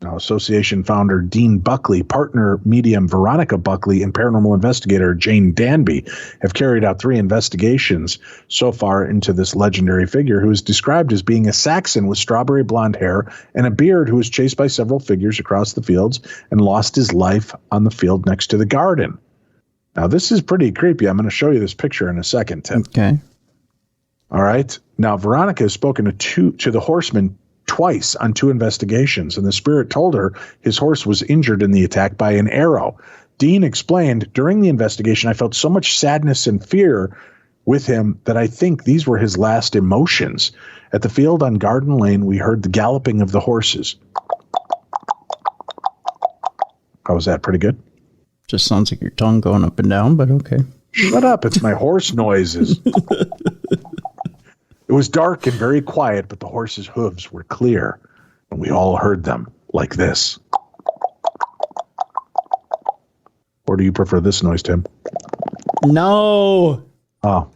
Now, association founder Dean Buckley, partner medium Veronica Buckley, and paranormal investigator Jane Danby have carried out 3 investigations so far into this legendary figure who is described as being a Saxon with strawberry blonde hair and a beard who was chased by several figures across the fields and lost his life on the field next to the garden. Now, this is pretty creepy. I'm going to show you this picture in a second, Tim. Okay. All right. Now, Veronica has spoken to the horseman twice on 2 investigations, and the spirit told her his horse was injured in the attack by an arrow. Dean explained, during the investigation, I felt so much sadness and fear with him that I think these were his last emotions. At the field on Garden Lane, we heard the galloping of the horses. How was that? Pretty good? Just sounds like your tongue going up and down, but okay. Shut up. It's my horse noises. It was dark and very quiet, but the horse's hooves were clear, and we all heard them like this. Or do you prefer this noise, Tim? No. Oh.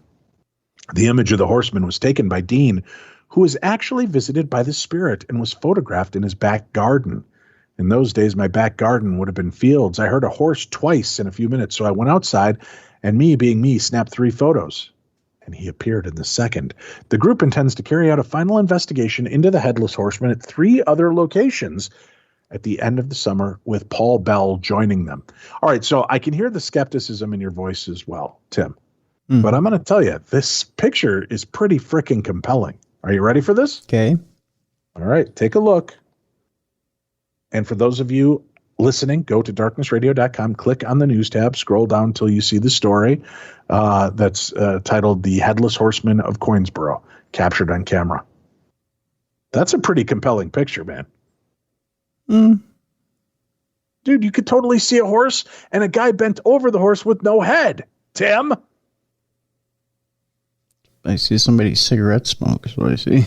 The image of the horseman was taken by Dean, who was actually visited by the spirit and was photographed in his back garden. In those days, my back garden would have been fields. I heard a horse twice in a few minutes, so I went outside, and me being me, snapped 3 photos. And he appeared in the second. The group intends to carry out a final investigation into the Headless Horseman at 3 other locations at the end of the summer, with Paul Bell joining them. All right, so I can hear the skepticism in your voice as well, Tim. But I'm going to tell you, this picture is pretty freaking compelling. Are you ready for this? Okay. All right, take a look. And for those of you listening, go to darknessradio.com, click on the news tab, scroll down until you see the story that's titled The Headless Horseman of Coinsboro, captured on camera. That's a pretty compelling picture, man. Dude, you could totally see a horse and a guy bent over the horse with no head. Tim? I see somebody's cigarette smoke is what I see.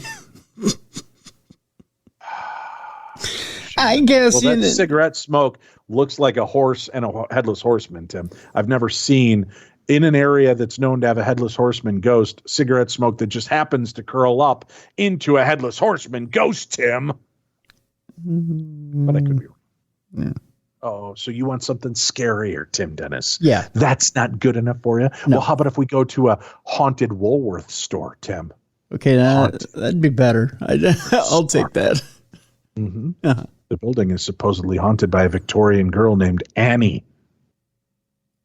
I guess that cigarette smoke looks like a horse and a headless horseman, Tim. I've never seen in an area that's known to have a headless horseman ghost cigarette smoke that just happens to curl up into a headless horseman ghost, Tim. But I could be wrong. Yeah. Oh, so you want something scarier, Tim Dennis? Yeah. That's not good enough for you? No. Well, how about if we go to a haunted Woolworth store, Tim? Okay, that'd be better. I'll take that. Mm-hmm. Uh-huh. The building is supposedly haunted by a Victorian girl named Annie.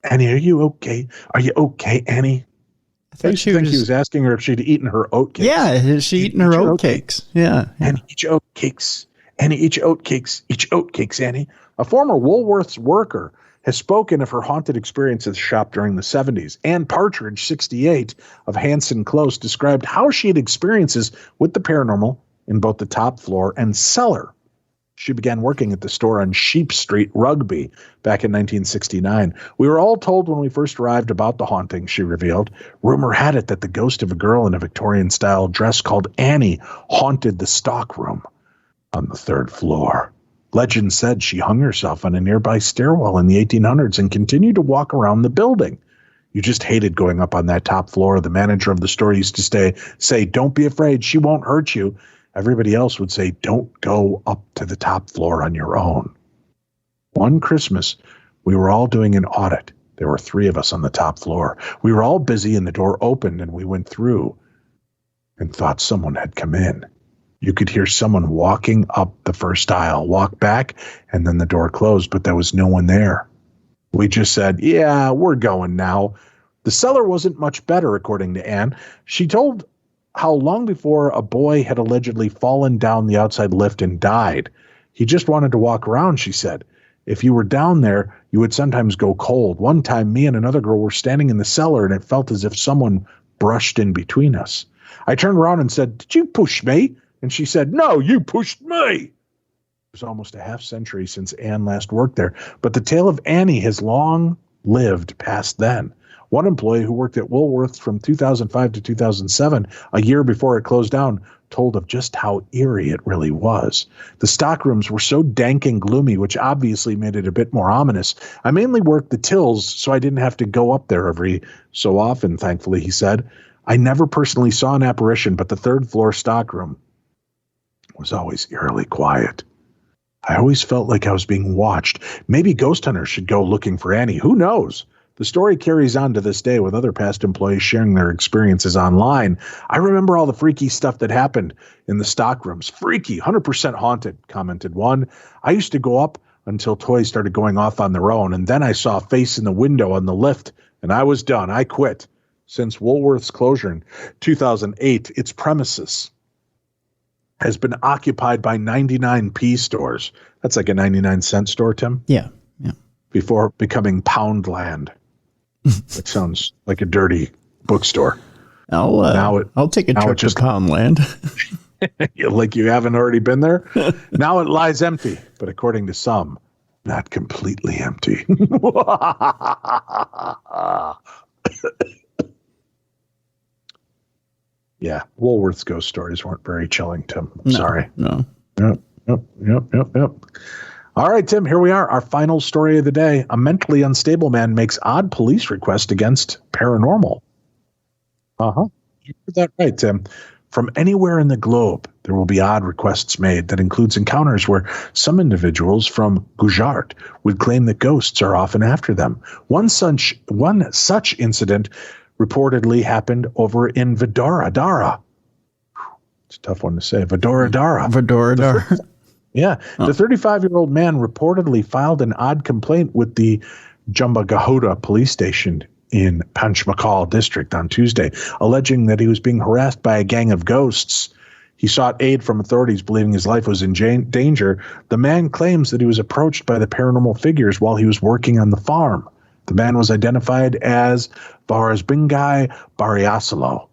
Annie, are you okay? Are you okay, Annie? I think he was asking her if she'd eaten her oatcakes. Yeah, has she eaten her oatcakes? Yeah. Annie, eat your oatcakes. Annie, eat your oatcakes. Eat your oatcakes, Annie. A former Woolworths worker has spoken of her haunted experience at the shop during the 70s. Ann Partridge, 68, of Hanson Close, described how she had experiences with the paranormal in both the top floor and cellar. She began working at the store on Sheep Street, Rugby, back in 1969. We were all told when we first arrived about the haunting, she revealed. Rumor had it that the ghost of a girl in a Victorian-style dress called Annie haunted the stockroom on the 3rd floor. Legend said she hung herself on a nearby stairwell in the 1800s and continued to walk around the building. You just hated going up on that top floor. The manager of the store used to say, "Don't be afraid, she won't hurt you." Everybody else would say, "Don't go up to the top floor on your own." One Christmas, we were all doing an audit. There were 3 of us on the top floor. We were all busy and the door opened and we went through and thought someone had come in. You could hear someone walking up the first aisle, walk back, and then the door closed, but there was no one there. We just said, "Yeah, we're going now." The cellar wasn't much better, according to Anne. She told how long before a boy had allegedly fallen down the outside lift and died. He just wanted to walk around, she said. If you were down there, you would sometimes go cold. One time, me and another girl were standing in the cellar, and it felt as if someone brushed in between us. I turned around and said, "Did you push me?" And she said, "No, you pushed me." It was almost a half century since Anne last worked there, but the tale of Annie has long lived past then. One employee who worked at Woolworths from 2005 to 2007, a year before it closed down, told of just how eerie it really was. The stockrooms were so dank and gloomy, which obviously made it a bit more ominous. I mainly worked the tills, so I didn't have to go up there every so often, thankfully, he said. I never personally saw an apparition, but the 3rd floor stockroom was always eerily quiet. I always felt like I was being watched. Maybe ghost hunters should go looking for Annie. Who knows? The story carries on to this day with other past employees sharing their experiences online. I remember all the freaky stuff that happened in the stockrooms. Freaky, 100% haunted, commented one. I used to go up until toys started going off on their own, and then I saw a face in the window on the lift, and I was done. I quit. Since Woolworth's closure in 2008, its premises has been occupied by 99p stores. That's like a 99-cent store, Tim? Yeah. Before becoming Poundland. That sounds like a dirty bookstore. I'll take a trip to Poundland. Like you haven't already been there? Now it lies empty, but according to some, not completely empty. Yeah, Woolworth's ghost stories weren't very chilling, Tim. I'm sorry. No. Yep. All right, Tim, here we are. Our final story of the day. A mentally unstable man makes odd police request against paranormal. Uh-huh. You heard that right, Tim. From anywhere in the globe, there will be odd requests made that includes encounters where some individuals from Gujarat would claim that ghosts are often after them. One such incident reportedly happened over in Vadodara. It's a tough one to say. Vadodara. Yeah. The 35-year-old man reportedly filed an odd complaint with the Jumbagahoda police station in Panchmakal district on Tuesday, alleging that he was being harassed by a gang of ghosts. He sought aid from authorities, believing his life was in danger. The man claims that he was approached by the paranormal figures while he was working on the farm. The man was identified as Varasbingai Bariasalo.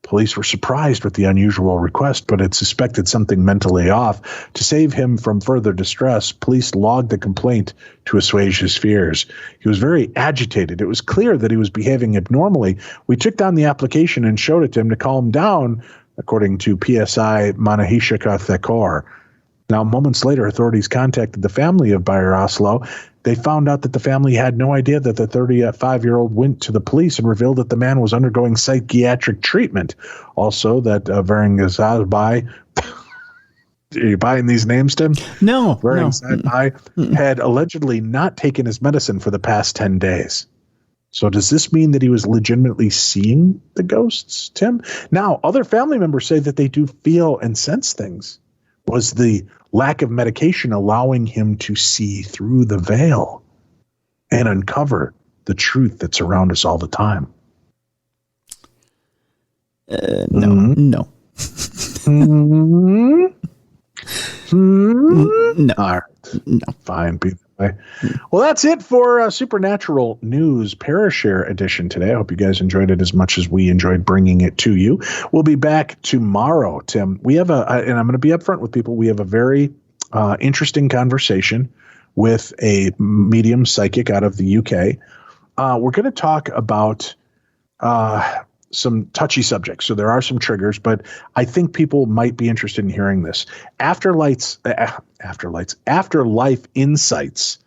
Police were surprised with the unusual request, but had suspected something mentally off. To save him from further distress, police logged the complaint to assuage his fears. He was very agitated. It was clear that he was behaving abnormally. We took down the application and showed it to him to calm down, according to PSI Manahishaka Thakor. Now, moments later, authorities contacted the family of Bayer Oslo. They found out that the family had no idea that the 35-year-old went to the police and revealed that the man was undergoing psychiatric treatment. Also, that Varangazadbai, are you buying these names, Tim? No. Varangazadbai had allegedly not taken his medicine for the past 10 days. So does this mean that he was legitimately seeing the ghosts, Tim? Now, other family members say that they do feel and sense things. Was the lack of medication allowing him to see through the veil and uncover the truth that's around us all the time? No. No. All right. No. Fine. Be that way. Well, that's it for Supernatural News Parashare edition today. I hope you guys enjoyed it as much as we enjoyed bringing it to you. We'll be back tomorrow, Tim. We have and I'm going to be upfront with people, we have a very interesting conversation with a medium psychic out of the UK. We're going to talk about some touchy subjects. So there are some triggers, but I think people might be interested in hearing this. Afterlife insights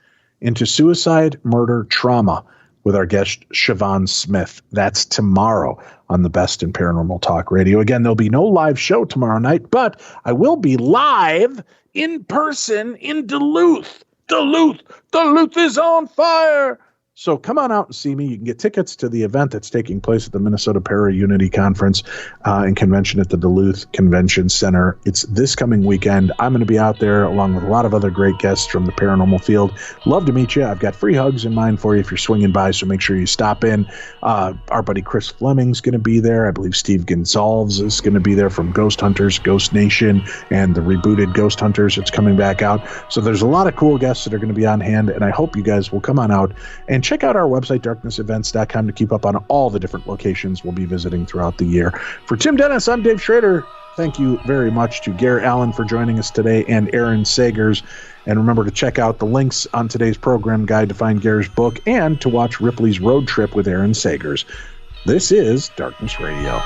into suicide, murder, trauma with our guest Siobhan Smith. That's tomorrow on the Best in Paranormal Talk Radio. Again, there'll be no live show tomorrow night, but I will be live in person in Duluth. Duluth is on fire. So come on out and see me. You can get tickets to the event that's taking place at the Minnesota Para-Unity Conference and Convention at the Duluth Convention Center. It's this coming weekend. I'm going to be out there along with a lot of other great guests from the paranormal field. Love to meet you. I've got free hugs in mind for you if you're swinging by, so make sure you stop in. Our buddy Chris Fleming's going to be there. I believe Steve Gonzalez is going to be there from Ghost Hunters, Ghost Nation, and the rebooted Ghost Hunters. It's coming back out. So there's a lot of cool guests that are going to be on hand, and I hope you guys will come on out and check out our website, darknessevents.com, to keep up on all the different locations we'll be visiting throughout the year. For Tim Dennis, I'm Dave Schrader. Thank you very much to Gare Allen for joining us today and Aaron Sagers. And remember to check out the links on today's program guide to find Gare's book and to watch Ripley's Road Trip with Aaron Sagers. This is Darkness Radio.